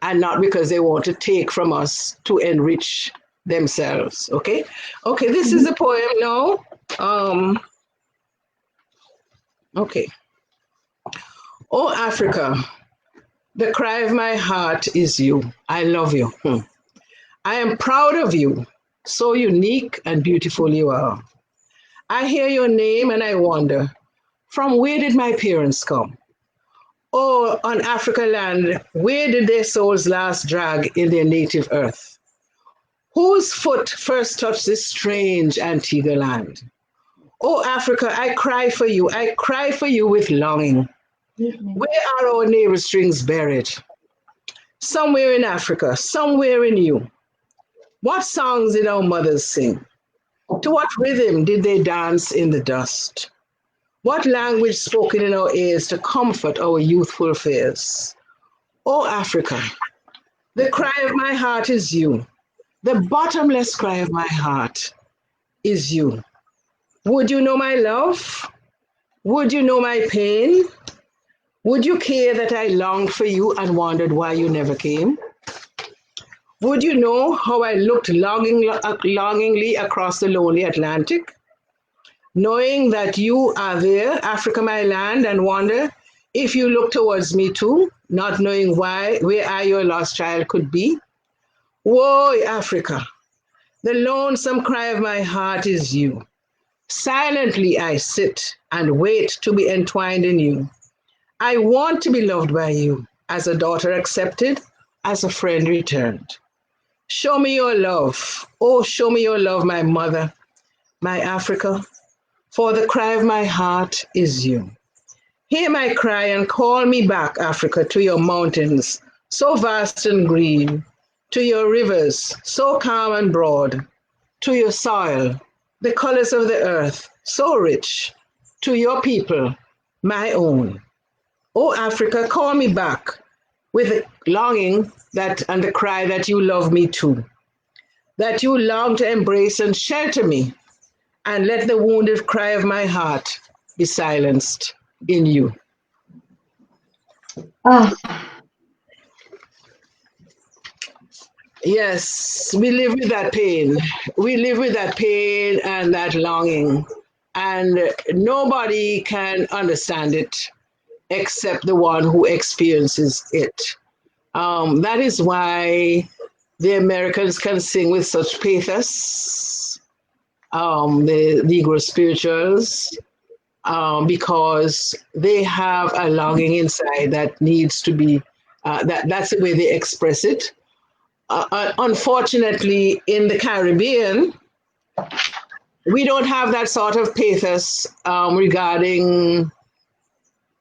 and not because they want to take from us to enrich themselves. Okay? Okay, this is Mhm. the poem now. Um, okay. Oh, Africa, the cry of my heart is you. I love you. I am proud of you. So unique and beautiful you are. I hear your name and I wonder, from where did my parents come? Oh, on Africa land, where did their souls last drag in their native earth? Whose foot first touched this strange Antigua land? Oh, Africa, I cry for you. I cry for you with longing. Evening. Where are our navel strings buried? Somewhere in Africa, somewhere in you. What songs did our mothers sing? To what rhythm did they dance in the dust? What language spoken in our ears to comfort our youthful fears? O Africa, the cry of my heart is you. The bottomless cry of my heart is you. Would you know my love? Would you know my pain? Would you care that I longed for you and wondered why you never came? Would you know how I looked longingly across the lonely Atlantic? knowing that you are there, Africa, my land, and wonder if you look towards me too, not knowing where I, your lost child, could be. Woe, Africa, the lonesome cry of my heart is you. Silently I sit and wait to be entwined in you. I want to be loved by you, as a daughter accepted, as a friend returned. Show me your love. Oh, show me your love, my mother, my Africa, for the cry of my heart is you. Hear my cry and call me back, Africa, to your mountains, so vast and green, to your rivers, so calm and broad, to your soil, the colors of the earth, so rich, to your people, my own. Oh, Africa, call me back with the longing that and the cry that you love me too, that you long to embrace and shelter me, and let the wounded cry of my heart be silenced in you. Ah, Yes, we live with that pain. We live with that pain and that longing, and nobody can understand it except the one who experiences it. That is why the Americans can sing with such pathos, the Negro spirituals, because they have a longing inside that needs to be, that's the way they express it. Unfortunately, in the Caribbean, we don't have that sort of pathos regarding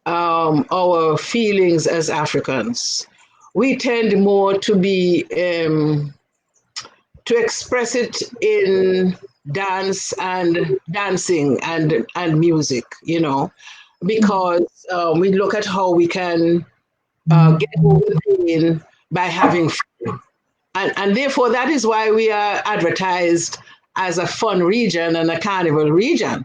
our feelings as Africans. We tend more to be to express it in dance and dancing and music, you know, because we look at how we can get over the pain by having fun. And therefore, that is why we are advertised as a fun region and a carnival region,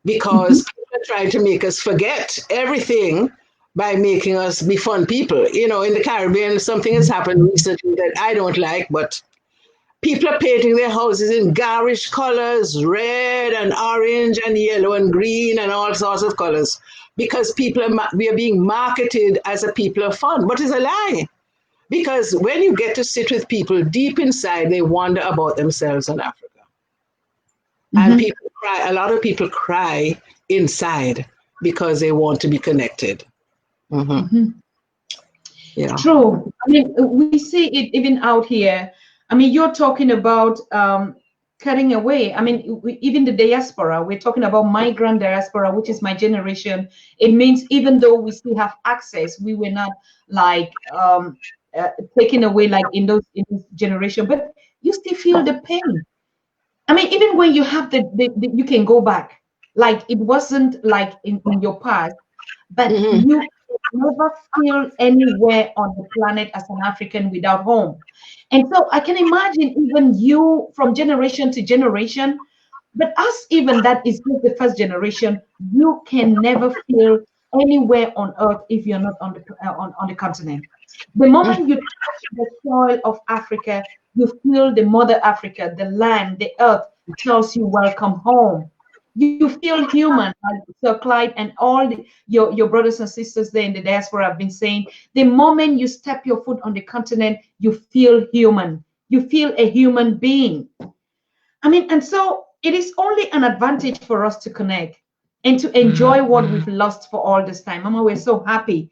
because people are trying to make us forget everything by making us be fun people. You know, in the Caribbean, something has happened recently that I don't like, but people are painting their houses in garish colors, red and orange and yellow and green and all sorts of colors, because we are being marketed as a people of fun, but it's a lie. Because when you get to sit with people deep inside, they wonder about themselves in Africa. And people cry, a lot of people cry inside because they want to be connected. Yeah. true. I mean, we see it even out here. I mean, you're talking about cutting away. I mean, even the diaspora, we're talking about migrant diaspora, which is my generation. It means even though we still have access, we were not like taken away like in this generation, but you still feel the pain. I mean, even when you have you can go back, like it wasn't like in your past, but you never feel anywhere on the planet as an African without home. And so I can imagine even you from generation to generation, but us even that is just the first generation, you can never feel anywhere on earth if you're not on the continent. The moment you touch the soil of Africa, you feel the mother Africa, the land, the earth tells you welcome home. You feel human, like Sir Clyde and all your brothers and sisters there in the diaspora have been saying. The moment you step your foot on the continent, you feel human. You feel a human being. I mean, and so it is only an advantage for us to connect and to enjoy what we've lost for all this time. Mama, we're so happy.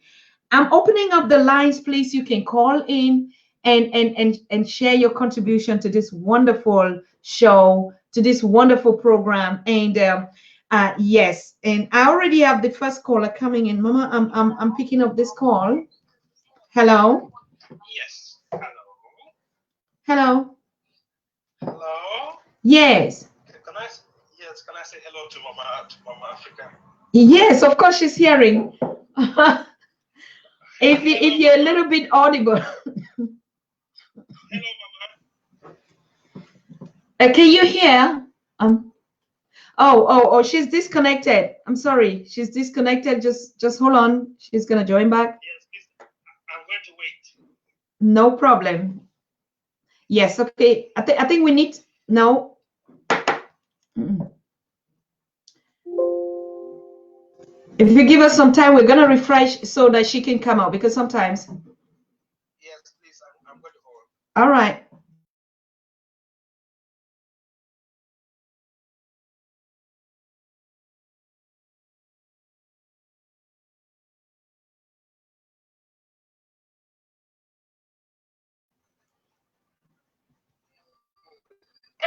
I'm opening up the lines, please. You can call in and share your contribution to this wonderful show, to this wonderful program. And yes, and I already have the first caller coming in. Mama, I'm picking up this call. Hello. Yes. Hello. Hello. Hello. Yes. Can I say hello to Mama Africa? Yes, of course she's hearing. if you're a little bit audible. Hello, Mama. Can you hear? Oh, she's disconnected. I'm sorry, she's disconnected. Just hold on. She's gonna join back. Yes, please. I'm going to wait. No problem. Yes, okay. I think we need no. If you give us some time, we're gonna refresh so that she can come out because sometimes. Yes, please. I'm going to hold. All right.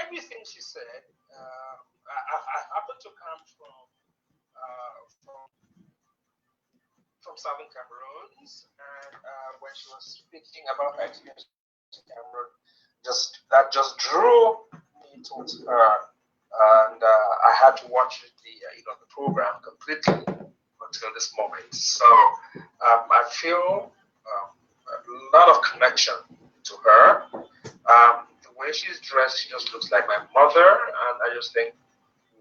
Everything she said, I happen to come from Southern Cameroons, and when she was speaking about her experience in Cameroon, just drew me towards her, and I had to watch the program completely until this moment. So I feel a lot of connection to her. The way she's dressed, she just looks like my mother, and I just think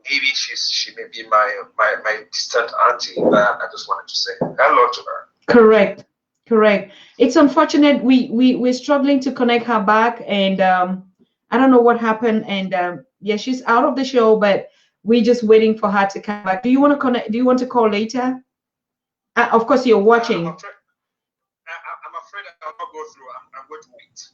maybe she may be my distant auntie. But I just wanted to say hello to her. Correct. Correct. It's unfortunate we're struggling to connect her back, and I don't know what happened. And yeah, she's out of the show, but we're just waiting for her to come back. Do you want to connect? Do you want to call later? Of course, you're watching. I'm afraid I'll not go through. I'm going to wait.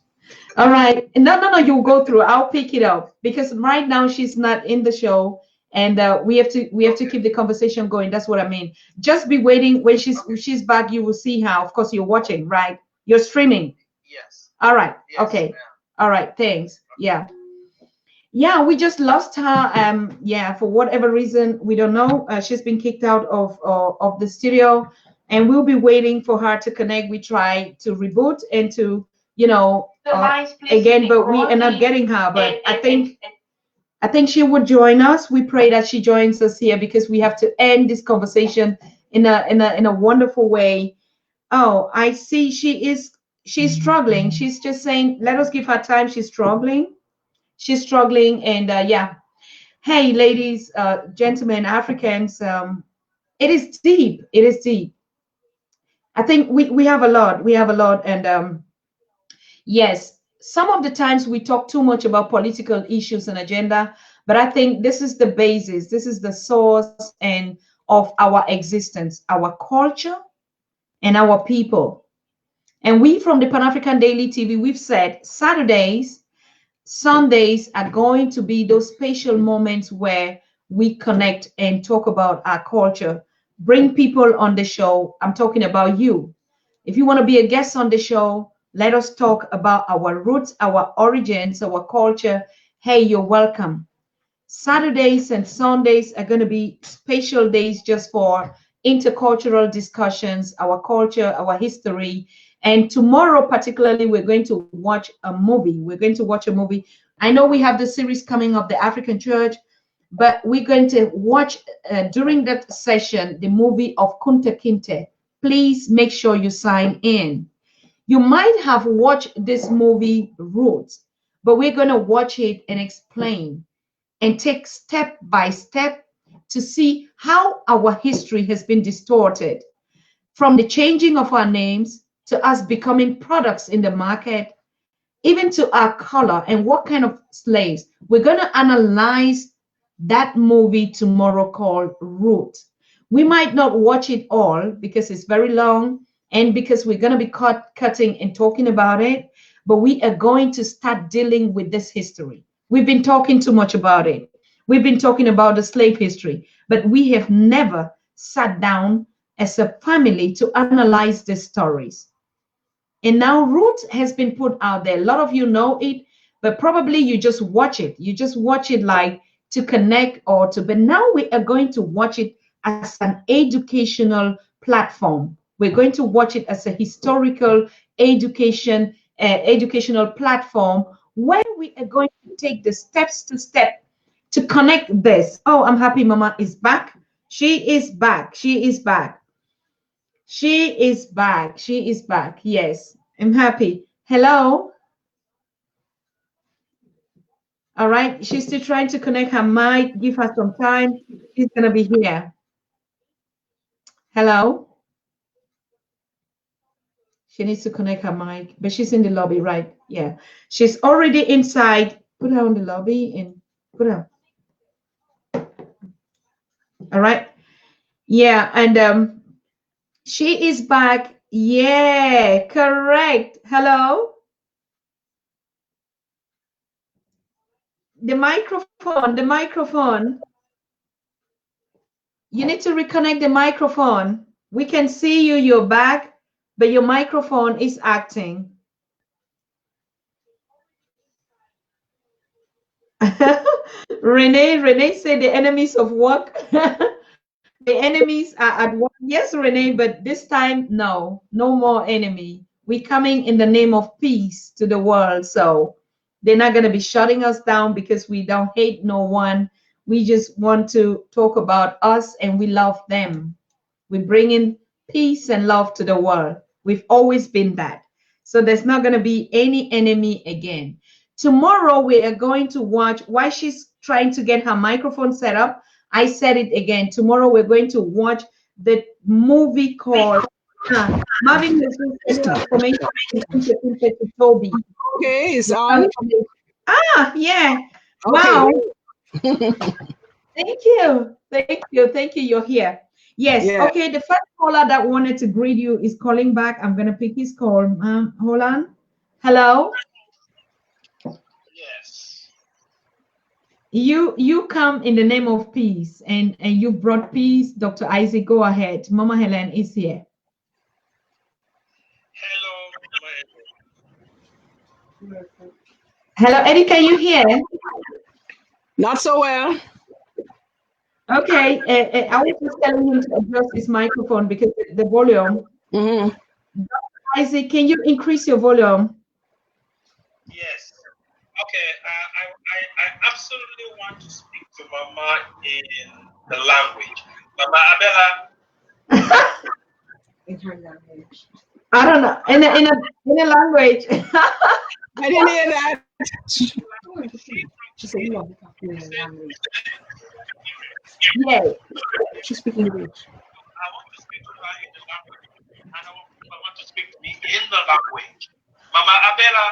All right. No, no, no. You'll go through. I'll pick it up because right now she's not in the show, and we have to keep the conversation going. That's what I mean. Just be waiting. When she's back, you will see her. Of course, you're watching, right? You're streaming. Yes. All right. Yes, Okay. ma'am. All right. Thanks. Yeah. Yeah. We just lost her. Yeah. For whatever reason, we don't know. She's been kicked out of the studio, and we'll be waiting for her to connect. We try to reboot and to again, but we are not getting her. But I think she would join us. We pray that she joins us here because we have to end this conversation in a wonderful way. Oh, I see she's struggling. She's just saying, let us give her time. She's struggling. She's struggling, and yeah. Hey, ladies, gentlemen, Africans, it is deep. It is deep. I think we have a lot. We have a lot, and yes, some of the times we talk too much about political issues and agenda, but I think this is the basis, this is the source and of our existence, our culture and our people. And we from the Pan African Daily TV, we've said Saturdays, Sundays are going to be those special moments where we connect and talk about our culture, bring people on the show. I'm talking about you. If you want to be a guest on the show, let us talk about our roots, our origins, our culture. Hey, you're welcome. Saturdays and Sundays are going to be special days just for intercultural discussions, our culture, our history. And tomorrow, particularly, we're going to watch a movie. We're going to watch a movie. I know we have the series coming of the African Church, but we're going to watch during that session the movie of Kunta Kinte. Please make sure you sign in. You might have watched this movie Roots, but we're going to watch it and explain and take step by step to see how our history has been distorted from the changing of our names to us becoming products in the market, even to our color and what kind of slaves. We're going to analyze that movie tomorrow called Root. We might not watch it all because it's very long and because we're going to be cutting and talking about it, but we are going to start dealing with this history. We've been talking too much about it. We've been talking about the slave history, but we have never sat down as a family to analyze these stories. And now Root has been put out there. A lot of you know it, but probably you just watch it. You just watch it like to connect or to, but now we are going to watch it as an educational platform. We're going to watch it as a historical educational platform where we are going to take the steps to step to connect this. Oh, I'm happy Mama is back. She is back. She is back. She is back. She is back. Yes, I'm happy. Hello. All right. She's still trying to connect her mic. Give her some time. She's going to be here. Hello. She needs to connect her mic, but she's in the lobby, right? Yeah. She's already inside. Put her on the lobby and put her. All right. Yeah, and she is back. Yeah, correct. Hello. The microphone, the microphone. You need to reconnect the microphone. We can see you, you're back, but your microphone is acting. Renee said the enemies of work. The enemies are at work. Yes, Renee, but this time, no, no more enemy. We coming in the name of peace to the world. So they're not going to be shutting us down because we don't hate no one. We just want to talk about us and we love them. We bring in peace and love to the world. We've always been that. So there's not going to be any enemy again. Tomorrow we are going to watch while she's trying to get her microphone set up. I said it again. Tomorrow we're going to watch the movie called Marvin has been sending information to Toby. Okay, it's on. Yeah. Okay. Wow. Thank you. Thank you. Thank you. You're here. Yes. Yeah. Okay. The first caller that wanted to greet you is calling back. I'm going to pick his call. Hold on. Hello. Yes. You come in the name of peace and you brought peace. Dr. Isaac, go ahead. Mama Helen is here. Hello, Mama. Hello, Eddie. Can you hear? Not so well. Okay. I was just telling him to adjust his microphone because the volume. Mm-hmm. Isaac, can you increase your volume? Yes. Okay. I absolutely want to speak to Mama in the language. Mama Abella. In her language. I don't know. In a language. I didn't hear that. She said you want to talk in her language. Yes. She speaks English. I want to speak to her in the language. And I want to speak to me in the language. Mama Abella.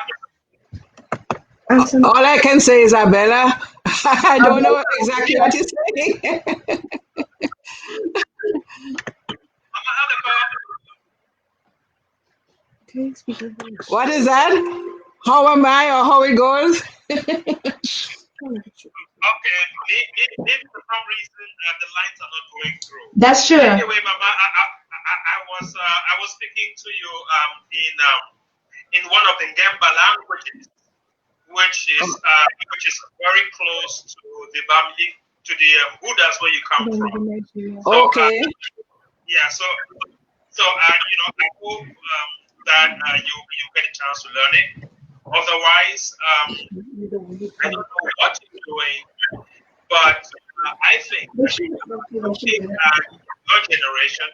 All I can say is Abella. I don't know exactly what you're saying. Mama Abella. Can you speak English? What is that? How am I or how it goes? Okay, maybe for some reason the lines are not going through. That's true. Anyway, Mama, I was speaking to you in one of the Gemba languages, which is very close to the Bamli, to the Buddhas where you come from. So, Okay. yeah. So I hope that you get a chance to learn it. Otherwise, I don't know what you're doing, but I think looking at your generation,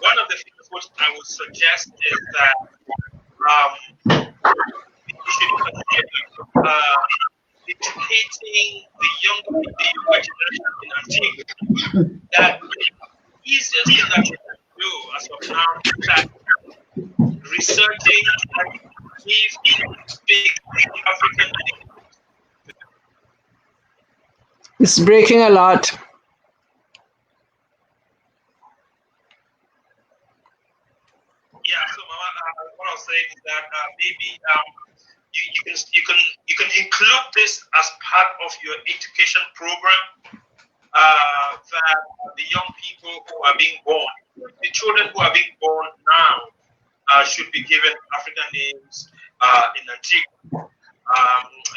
one of the things which I would suggest is that you should consider educating the younger generation in Antigua. That the easiest thing that you can do as of now is that researching these big African nations. It's breaking a lot. Yeah, so Mama, what I was saying is that maybe you can include this as part of your education program. That the young people who are being born, the children who are being born now, should be given African names in Antigua.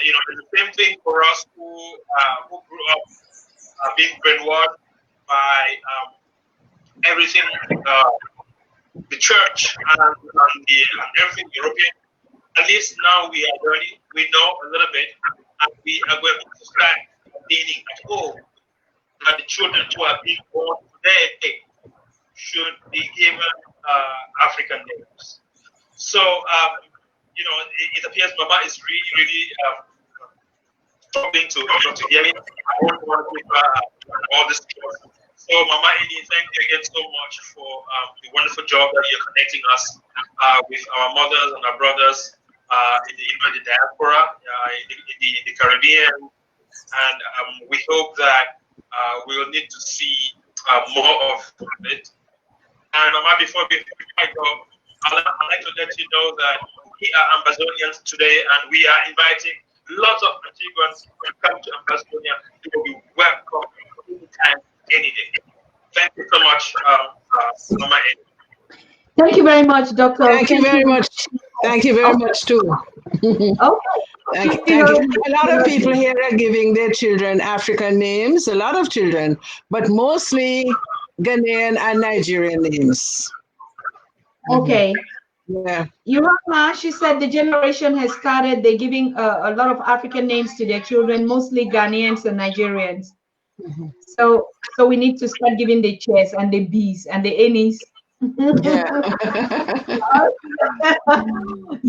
It's the same thing for us who grew up being brainwashed by everything, the church and everything European. At least now we are learning, we know a little bit, and we are going to start attaining at home that the children who are being born today should be given African names. So, it appears Mama is really struggling to hear me. I don't want to give all this stuff. So, Mama Eni, thank you again so much for the wonderful job that you're connecting us with our mothers and our brothers in the diaspora, in the Caribbean. And we hope that we will need to see more of it. And before I go, I'd like to let you know that we are Ambazonians today, and we are inviting lots of Antiguans to come to Ambazonia. They will be welcome anytime, any day. Thank you so much, Mama. Thank you very much, Doctor. Thank you very much. Thank you very much too. Okay. Thank you. A lot of people here are giving their children African names, a lot of children, but mostly Ghanaian and Nigerian names. Okay. Yeah. Yurama, she said the generation has started, they're giving a lot of African names to their children, mostly Ghanaians and Nigerians. So we need to start giving the chairs and the B's and the Annies. Yeah.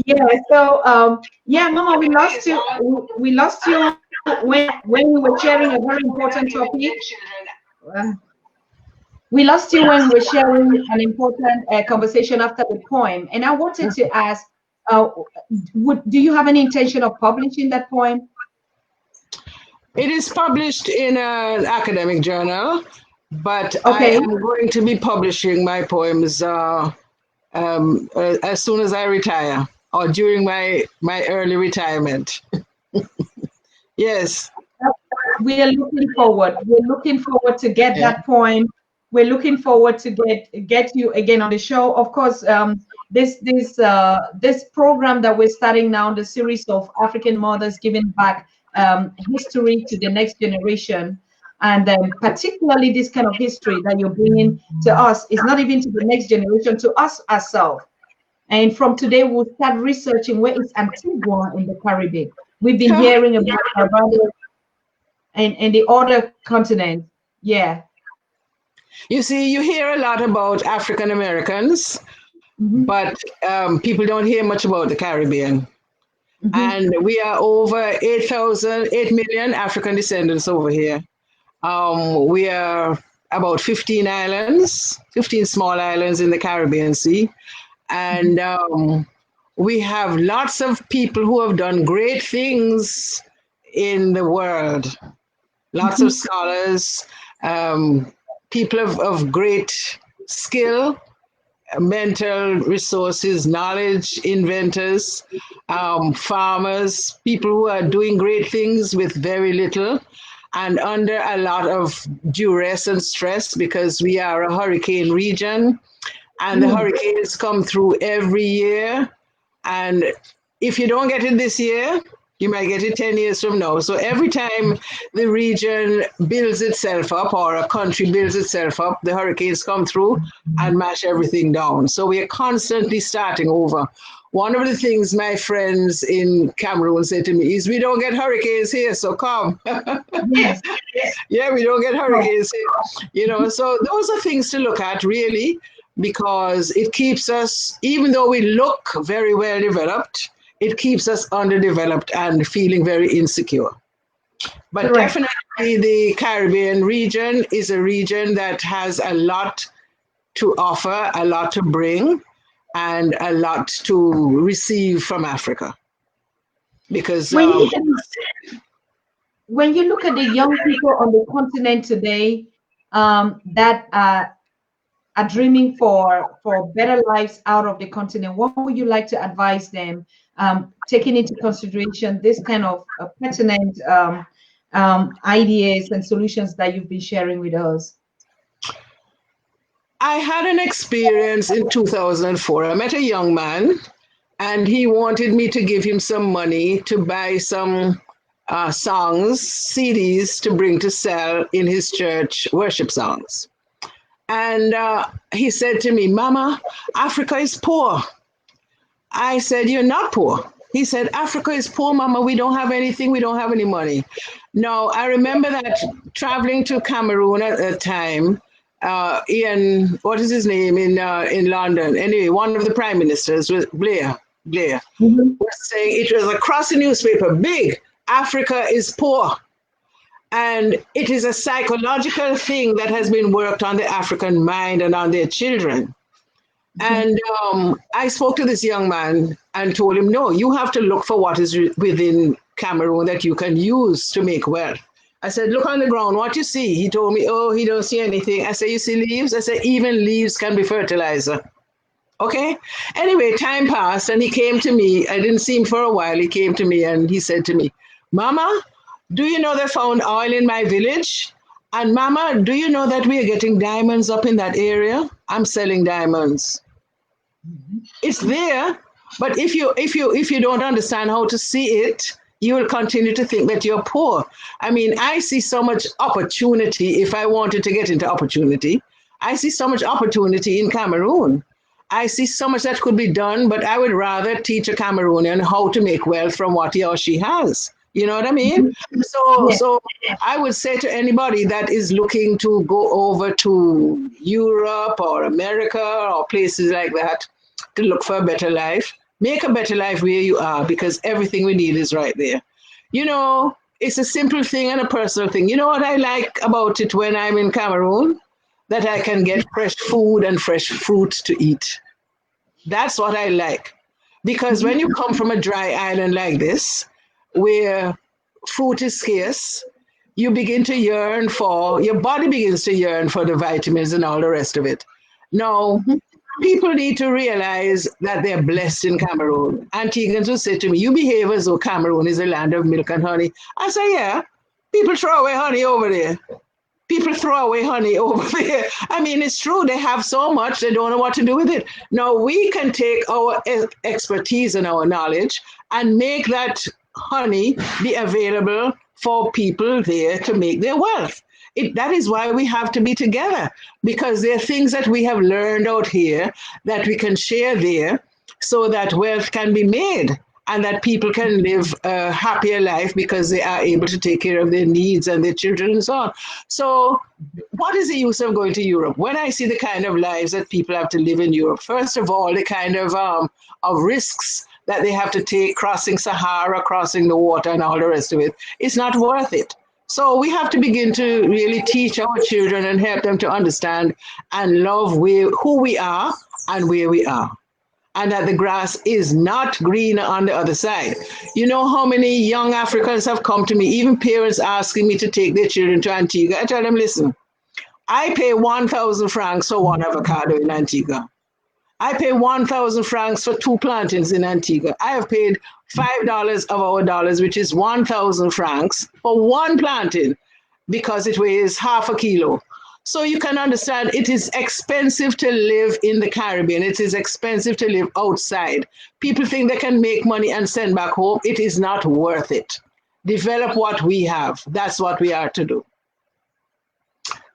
Yeah. So yeah, Mama, we lost you. We lost you when we were sharing a very important topic. We lost you when we were sharing an important conversation after the poem, and I wanted to ask, do you have any intention of publishing that poem? It is published in an academic journal, but Okay. I am going to be publishing my poems as soon as I retire, or during my early retirement. Yes. We are looking forward. We're looking forward to get that poem. We're looking forward to get you again on the show. Of course, this program that we're starting now, the series of African mothers giving back history to the next generation, and particularly this kind of history that you're bringing to us is not even to the next generation, to us ourselves. And from today, we'll start researching where is Antigua in the Caribbean. We've been hearing about Barbuda and the other continent. Yeah. You see, you hear a lot about African Americans, but people don't hear much about the Caribbean. And we are over 8 million African descendants over here. We are about 15 islands, 15 small islands in the Caribbean Sea. And we have lots of people who have done great things in the world. Lots of scholars, people of great skill, mental resources, knowledge, inventors, farmers, people who are doing great things with very little and under a lot of duress and stress, because we are a hurricane region and the hurricanes come through every year. And if you don't get it this year, you might get it 10 years from now. So every time the region builds itself up or a country builds itself up, the hurricanes come through and mash everything down. So we are constantly starting over. One of the things my friends in Cameroon said to me is, we don't get hurricanes here, so come. Yes. Yeah, we don't get hurricanes here. You know, so those are things to look at, really, because it keeps us, even though we look very well developed, it keeps us underdeveloped and feeling very insecure. But definitely the Caribbean region is a region that has a lot to offer, a lot to bring, and a lot to receive from Africa. Because when you look at the young people on the continent today that are dreaming for better lives out of the continent, what would you like to advise them, taking into consideration this kind of pertinent ideas and solutions that you've been sharing with us? I had an experience in 2004. I met a young man and he wanted me to give him some money to buy some songs, CDs to bring to sell in his church, worship songs. And he said to me, Mama, Africa is poor. I said, you're not poor. He said, Africa is poor, Mama. We don't have anything. We don't have any money. No, I remember that traveling to Cameroon at the time, Ian, what is his name, in London? Anyway, one of the prime ministers, was Blair, was saying, it was across the newspaper, big, Africa is poor. And it is a psychological thing that has been worked on the African mind and on their children. And I spoke to this young man and told him, no, you have to look for what is within Cameroon that you can use to make wealth. I said, look on the ground, what you see? He told me, oh, he don't see anything. I said, you see leaves? I said, even leaves can be fertilizer. Okay. Anyway, time passed and he came to me. I didn't see him for a while. He came to me and he said to me, Mama, do you know they found oil in my village? And Mama, do you know that we are getting diamonds up in that area? I'm selling diamonds. It's there, but if you don't understand how to see it, you will continue to think that you're poor. I mean, I see so much opportunity. If I wanted to get into opportunity, I see so much opportunity in Cameroon. I see so much that could be done, but I would rather teach a Cameroonian how to make wealth from what he or she has. You know what I mean? So, Yeah. so I would say to anybody that is looking to go over to Europe or America or places like that to look for a better life, make a better life where you are because everything we need is right there. You know, it's a simple thing and a personal thing. You know what I like about it when I'm in Cameroon? That I can get fresh food and fresh fruit to eat. That's what I like. Because when you come from a dry island like this, where fruit is scarce, you begin to yearn for, your body begins to yearn for the vitamins and all the rest of it. Now, people need to realize that they're blessed in Cameroon. Antigans will say to me, you behave as though Cameroon is a land of milk and honey. I say, yeah, people throw away honey over there. People throw away honey over there. I mean, it's true. They have so much, they don't know what to do with it. Now, we can take our expertise and our knowledge and make that honey be available for people there to make their wealth. That is why we have to be together, because there are things that we have learned out here that we can share there so that wealth can be made and that people can live a happier life because they are able to take care of their needs and their children and so on. So what is the use of going to Europe? When I see the kind of lives that people have to live in Europe, first of all, the kind of risks that they have to take crossing Sahara, crossing the water and all the rest of it, it's not worth it. So we have to begin to really teach our children and help them to understand and love who we are and where we are, and that the grass is not greener on the other side. You know how many young Africans have come to me, even parents asking me to take their children to Antigua. I tell them, listen, I pay 1,000 francs for one avocado in Antigua. I pay 1,000 francs for 2 plantains in Antigua. I have paid $5 of our dollars, which is 1,000 francs for one plantain because it weighs half a kilo. So you can understand it is expensive to live in the Caribbean. It is expensive to live outside. People think they can make money and send back home. It is not worth it. Develop what we have. That's what we are to do.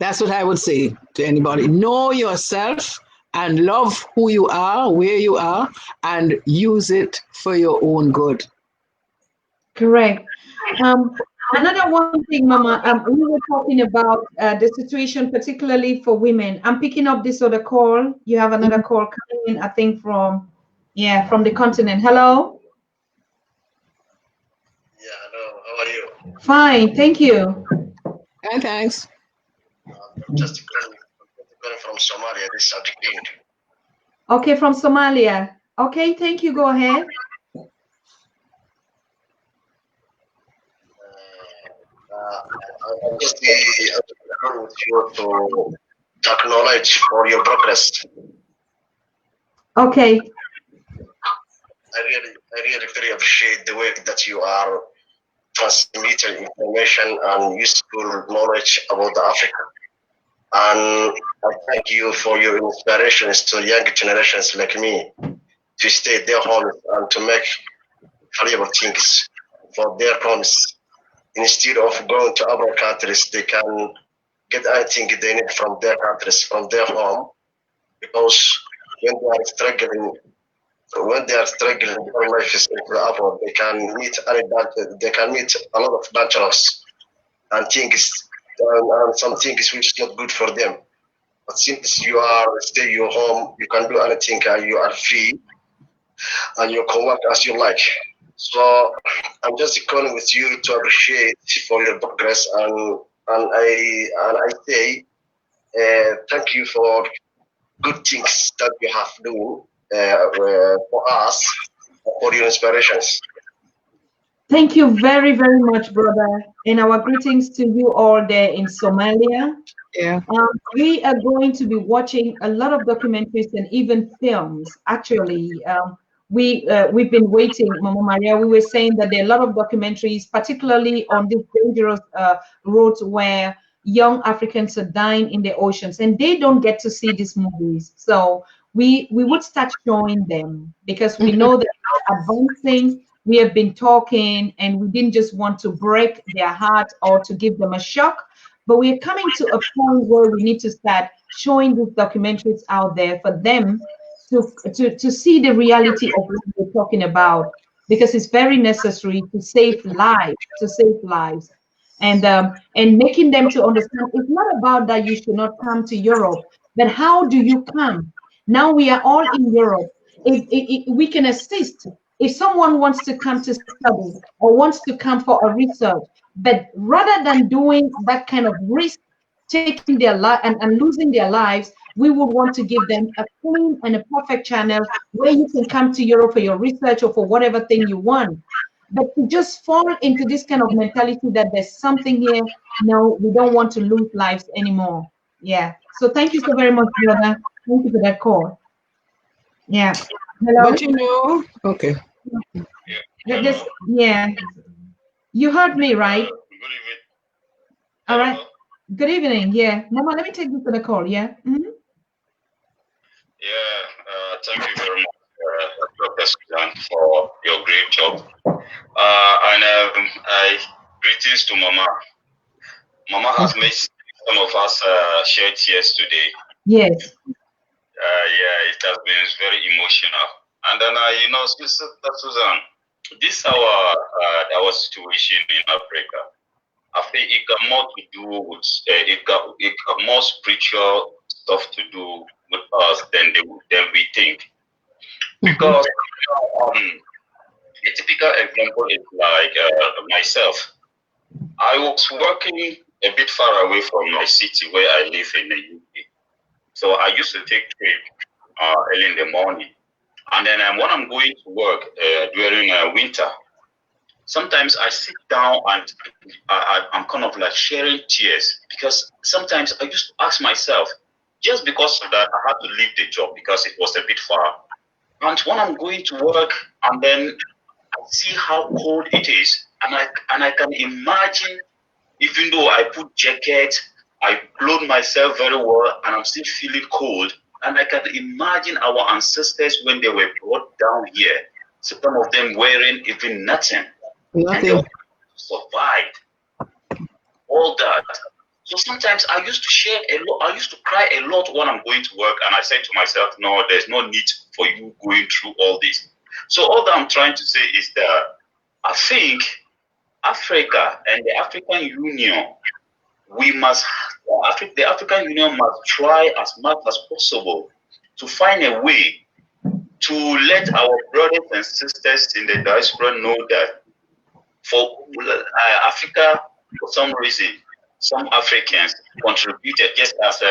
That's what I would say to anybody. Know yourself and love who you are, where you are, and use it for your own good. Correct. Another one thing, Mama, we were talking about the situation, particularly for women. I'm picking up this other call. You have another call coming in, I think, from the continent. Hello? Yeah, hello. How are you? Fine, thank you. And thanks. I'm just calling from Somalia. This is Abdul. Okay, from Somalia. Okay, thank you. Go ahead. I'm just calling with you to acknowledge for your progress. Okay. I really very appreciate the way that you are transmitting information and useful knowledge about Africa. And I thank you for your inspirations to young generations like me to stay at their homes and to make valuable things for their homes. Instead of going to other countries, they can get anything they need from their countries, from their home, because when they are struggling, their life is into the abroad. They can meet a lot of bachelors and things, and some things which is not good for them. But since you are stay your home, you can do anything, and you are free, and you can work as you like. So I'm just calling with you to appreciate for your progress, and I say thank you for good things that you have done for us, for your inspirations. Thank you very, very much, brother. And our greetings to you all there in Somalia. Yeah. We are going to be watching a lot of documentaries and even films. Actually, we've been waiting, Mama Maria. We were saying that there are a lot of documentaries, particularly on these dangerous roads where young Africans are dying in the oceans, and they don't get to see these movies. So we would start showing them because we know that they're advancing. We have been talking, and we didn't just want to break their heart or to give them a shock, but we're coming to a point where we need to start showing these documentaries out there for them to see the reality of what we're talking about, because it's very necessary to save lives, and making them to understand it's not about that you should not come to Europe, but how do you come? Now we are all in Europe. If we can assist, if someone wants to come to study or wants to come for a research, but rather than doing that kind of risk, taking their life and losing their lives, we would want to give them a clean and a perfect channel where you can come to Europe for your research or for whatever thing you want. But to just fall into this kind of mentality that there's something here, no, we don't want to lose lives anymore. Yeah. So thank you so very much, brother. Thank you for that call. Yeah. Hello. But you know, okay. Yeah. You heard me, right? Good evening. All right. Good evening. Yeah. Mama, let me take you to the call. Yeah. Yeah, thank you very much, Dr. Susan, for your great job. I greetings to Mama. Mama has made some of us shed tears today. Yes. Yeah, it has been very emotional. And then, Sister Susan, this our situation in Africa. I think it got more to do with it got more spiritual stuff to do with us than we think. Because a typical example is like myself. I was working a bit far away from my city where I live in the UK. So I used to take train early in the morning. And then when I'm going to work during winter, sometimes I sit down and I'm kind of like sharing tears, because sometimes I used to ask myself, just because of that, I had to leave the job because it was a bit far. And when I'm going to work and then I see how cold it is, and I can imagine, even though I put jacket, I clothe myself very well, and I'm still feeling cold, and I can imagine our ancestors when they were brought down here, some of them wearing even nothing. And they survived all that. So sometimes I used to share a lot. I used to cry a lot when I'm going to work, and I said to myself, "No, there's no need for you going through all this." So all that I'm trying to say is that I think Africa and the African Union, the African Union must try as much as possible to find a way to let our brothers and sisters in the diaspora know that for Africa, for some reason, some Africans contributed, just as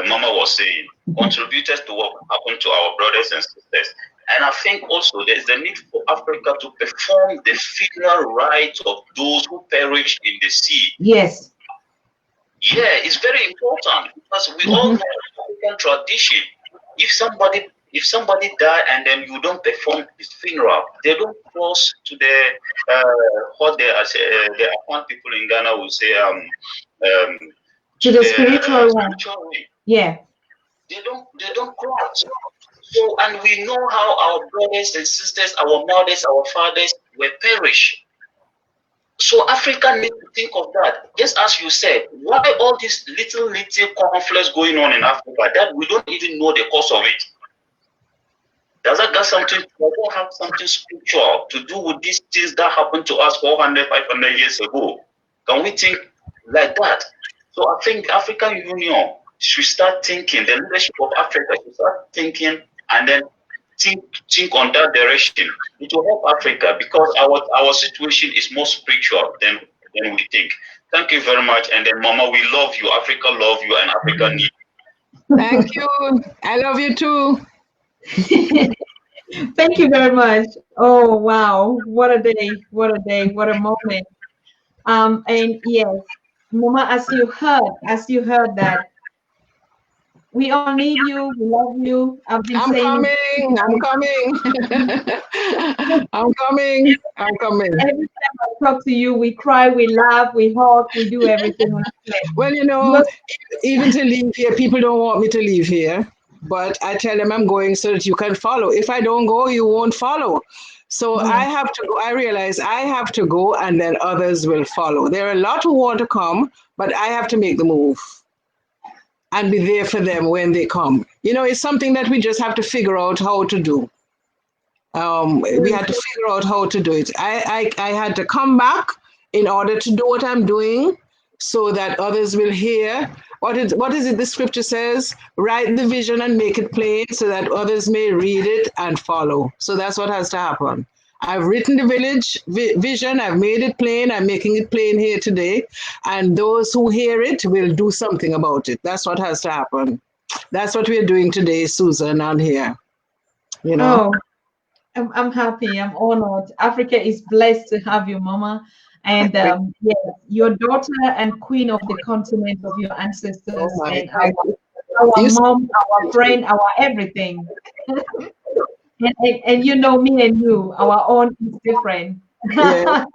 Mama was saying, contributed to what happened to our brothers and sisters. And I think also there's the need for Africa to perform the funeral rites of those who perished in the sea. Yes. Yeah, it's very important, because we all know African tradition. If somebody died and then you don't perform his funeral, they don't cross to the what the Afan people in Ghana will say to the spiritual one. Yeah. They don't cross. So, and we know how our brothers and sisters, our mothers, our fathers were perished. So Africa needs to think of that. Just as you said, why all these little conflicts going on in Africa that we don't even know the cause of it? Does that have something spiritual to do with these things that happened to us 400, 500 years ago? Can we think like that? So I think African Union should start thinking, the leadership of Africa should start thinking, and then think on that direction. It will help Africa, because our situation is more spiritual than we think. Thank you very much. And then, Mama, we love you. Africa love you, and Africa needs you. Thank you. I love you too. Thank you very much. Oh wow, what a day, what a day, what a moment. And yes, Mama, as you heard that we all need you, we love you. I've been I'm saying coming. I'm coming. I'm coming. I'm coming. every time I talk to you, we cry, we laugh, we hug, we do everything on the Well, you You know, are even to leave here, people don't want me to leave here, but I tell them I'm going so that you can follow. If I don't go, you won't follow. So I yeah. have to go. I realize I have to go and then others will follow. There are a lot who want to come, but I have to make the move and be there for them when they come. You know, it's something that we just have to figure out how to do. We had to figure out how to do it. I had to come back in order to do what I'm doing so that others will hear. What is it the scripture says? Write the vision and make it plain so that others may read it and follow. So that's what has to happen. I've written the village vision, I've made it plain, I'm making it plain here today, and those who hear it will do something about it. That's what has to happen. That's what we're doing today, Susan, on here, you know. Oh, I'm happy. I'm honored. Africa is blessed to have you, Mama. And yeah, your daughter and queen of the continent of your Oh ancestors, my, and our you mom, our friend, our everything. And you know me and you, our own is different. yeah.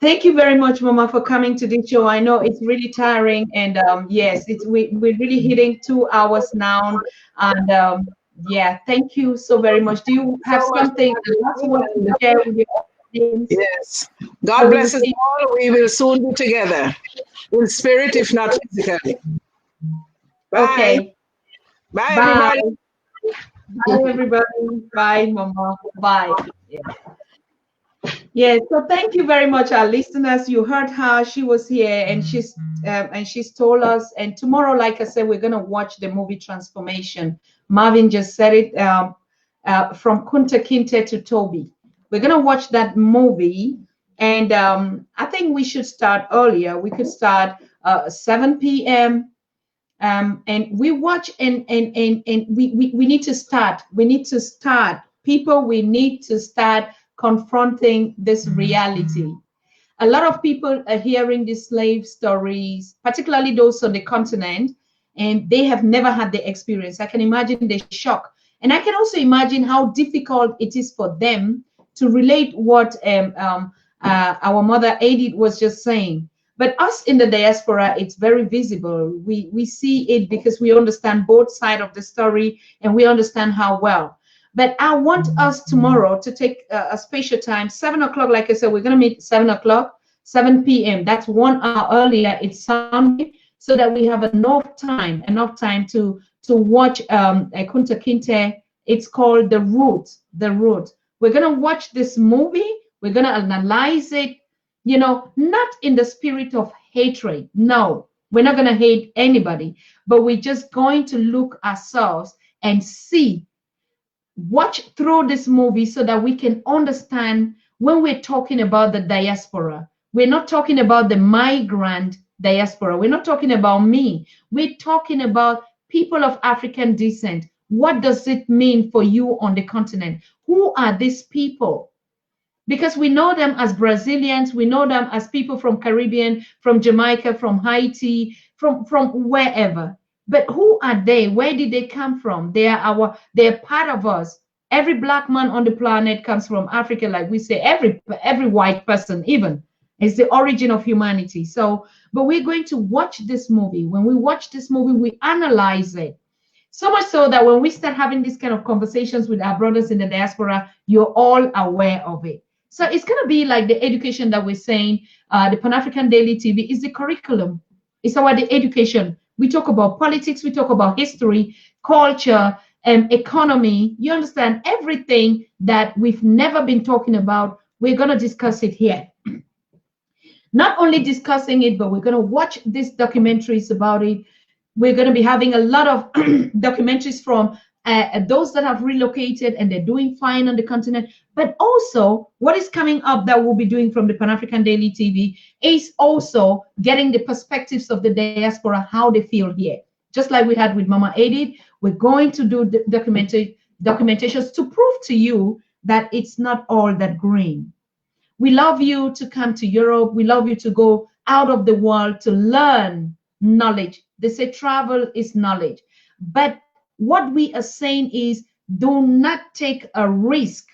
Thank you very much, Mama, for coming to this show. I know it's really tiring, and yes, we're really hitting 2 hours now, and yeah, thank you so very much. Do you have So much. something last word to share with your audience? Yes. So God we will bless us see. all. We will soon be together in spirit, if not physically. Bye. Okay, Bye, bye, everybody. bye, everybody. Bye, Mama. Bye. Yeah, so thank you very much, our listeners. You heard her; she was here, and she's told us. And tomorrow, like I said, we're gonna watch the movie Transformation. Marvin just said it, from Kunta Kinte to Toby. We're gonna watch that movie, and I think we should start earlier. We could start 7 p.m. And we watch, and we need to start. We need to start. People, we need to start confronting this reality. A lot of people are hearing these slave stories, particularly those on the continent, and they have never had the experience. I can imagine the shock. And I can also imagine how difficult it is for them to relate what our mother Edith was just saying. But us in the diaspora, it's very visible. We see it because we understand both sides of the story, and we understand how well. But I want us tomorrow to take a special time, 7 o'clock. Like I said, we're going to meet 7 o'clock, 7 p.m. That's 1 hour earlier. It's Sunday, so that we have enough time to watch Kunta Kinte. It's called The Root. The Root. We're going to watch this movie. We're going to analyze it, not in the spirit of hatred. No, we're not going to hate anybody, but we're just going to look ourselves and see, watch through this movie so that we can understand when we're talking about the diaspora. We're not talking about the migrant diaspora. We're not talking about me. We're talking about people of African descent. What does it mean for you on the continent? Who are these people? Because we know them as Brazilians, we know them as people from Caribbean, from Jamaica, from Haiti, from wherever. But who are they? Where did they come from? They're part of us. Every black man on the planet comes from Africa, like we say. Every white person even is the origin of humanity. So, but we're going to watch this movie. When we watch this movie, we analyze it. So much so that when we start having these kind of conversations with our brothers in the diaspora, you're all aware of it. So it's going to be like the education that we're saying. The Pan-African Daily TV is the curriculum. It's our the education. We talk about politics. We talk about history, culture, and economy. You understand everything that we've never been talking about. We're going to discuss it here. Not only discussing it, but we're going to watch these documentaries about it. We're going to be having a lot of documentaries from those that have relocated and they're doing fine on the continent. But also, what is coming up that we'll be doing from the Pan-African Daily TV is also getting the perspectives of the diaspora, how they feel here. just like we had with Mama Edith. We're going to do the documentations to prove to you that it's not all that green. We love you to come to Europe. We love you to go out of the world to learn knowledge. They say travel is knowledge. But what we are saying is, do not take a risk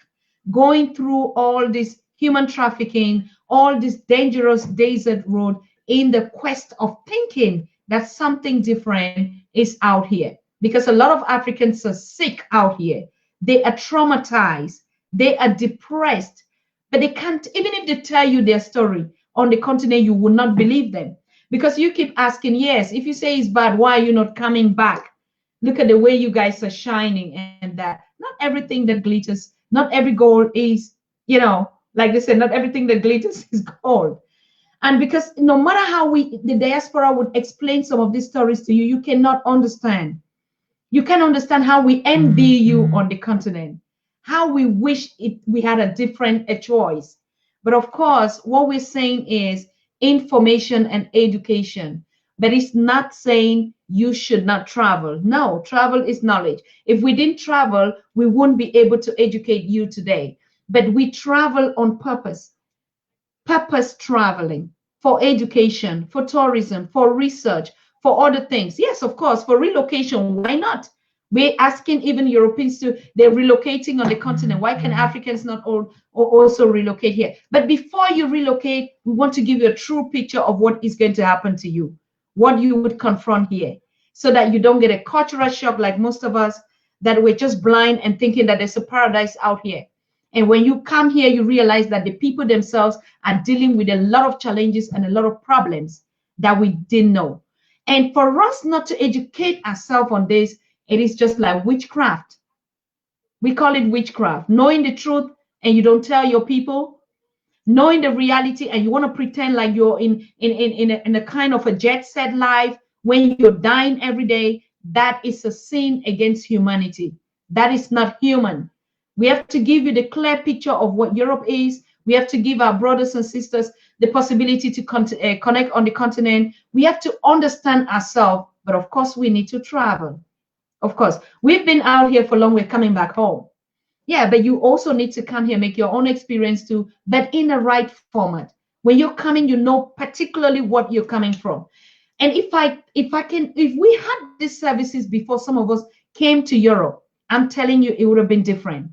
going through all this human trafficking, all this dangerous desert road in the quest of thinking that something different is out here. Because a lot of Africans are sick out here. They are traumatized. They are depressed. But they can't, even if they tell you their story on the continent, you will not believe them. Because you keep asking, yes, if you say it's bad, why are you not coming back? Look at the way you guys are shining, and that not everything that glitters, not every gold is, like they said, not everything that glitters is gold. And because no matter how the diaspora would explain some of these stories to you, you cannot understand. You can understand how we envy you on the continent, how we wish we had a different choice. But of course, what we're saying is information and education. But it's not saying you should not travel. No, travel is knowledge. If we didn't travel, we wouldn't be able to educate you today. But we travel on purpose. Purpose traveling for education, for tourism, for research, for other things. Yes, of course, for relocation. Why not? We're asking even Europeans they're relocating on the continent. Why can Africans not also relocate here? But before you relocate, we want to give you a true picture of what is going to happen to you, what you would confront here, so that you don't get a cultural shock like most of us, that we're just blind and thinking that there's a paradise out here. And when you come here, you realize that the people themselves are dealing with a lot of challenges and a lot of problems that we didn't know. And for us not to educate ourselves on this, it is just like witchcraft. We call it witchcraft. Knowing the truth and you don't tell your people, knowing the reality and you want to pretend like you're in a kind of a jet set life when you're dying every day, that is a sin against humanity. That is not human. We have to give you the clear picture of what Europe is. We have to give our brothers and sisters the possibility to connect on the continent. We have to understand ourselves, but of course we need to travel. Of course, we've been out here for long, we're coming back home. Yeah, but you also need to come here, make your own experience too, but in the right format. When you're coming, you know particularly what you're coming from. And if we had these services before some of us came to Europe, I'm telling you, it would have been different.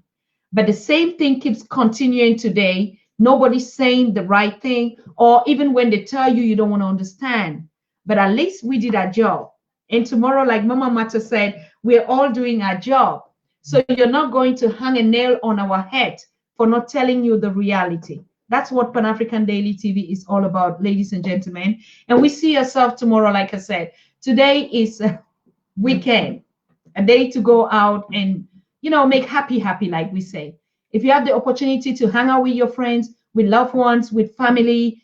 But the same thing keeps continuing today. Nobody's saying the right thing, or even when they tell you, you don't want to understand. But at least we did our job. And tomorrow, like Mama Mata said, we're all doing our job. So you're not going to hang a nail on our head for not telling you the reality. That's what Pan-African Daily TV is all about, ladies and gentlemen. And we see ourselves tomorrow, like I said. Today is a weekend, a day to go out and, make happy, like we say. If you have the opportunity to hang out with your friends, with loved ones, with family,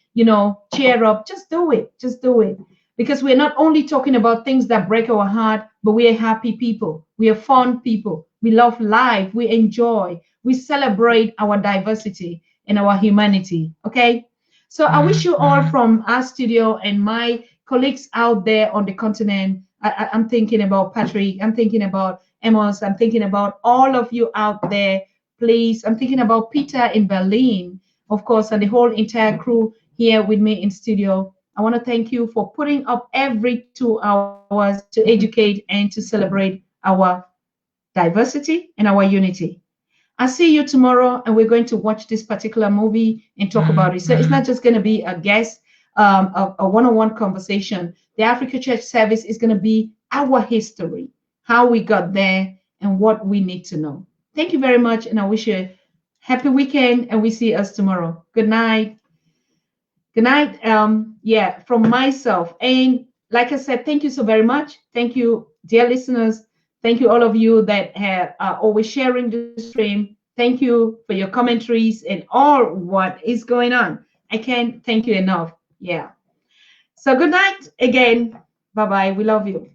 cheer up, just do it. Just do it. Because we're not only talking about things that break our heart, but we are happy people. We are fun people. We love life. We enjoy. We celebrate our diversity and our humanity. Okay? So I wish you all from our studio and my colleagues out there on the continent. I'm thinking about Patrick. I'm thinking about Amos. I'm thinking about all of you out there. Please, I'm thinking about Peter in Berlin, of course, and the whole entire crew here with me in studio. I want to thank you for putting up every 2 hours to educate and to celebrate our diversity and our unity. I'll see you tomorrow, and we're going to watch this particular movie and talk about it. So it's not just going to be a guest, a one-on-one conversation. The Africa Church service is going to be our history, how we got there, and what we need to know. Thank you very much, and I wish you a happy weekend, and we see us tomorrow. Good night. Good night. From myself. And like I said, thank you so very much. Thank you, dear listeners. Thank you, all of you that are always sharing the stream. Thank you for your commentaries and all what is going on. I can't thank you enough. Yeah. So good night again. Bye-bye. We love you.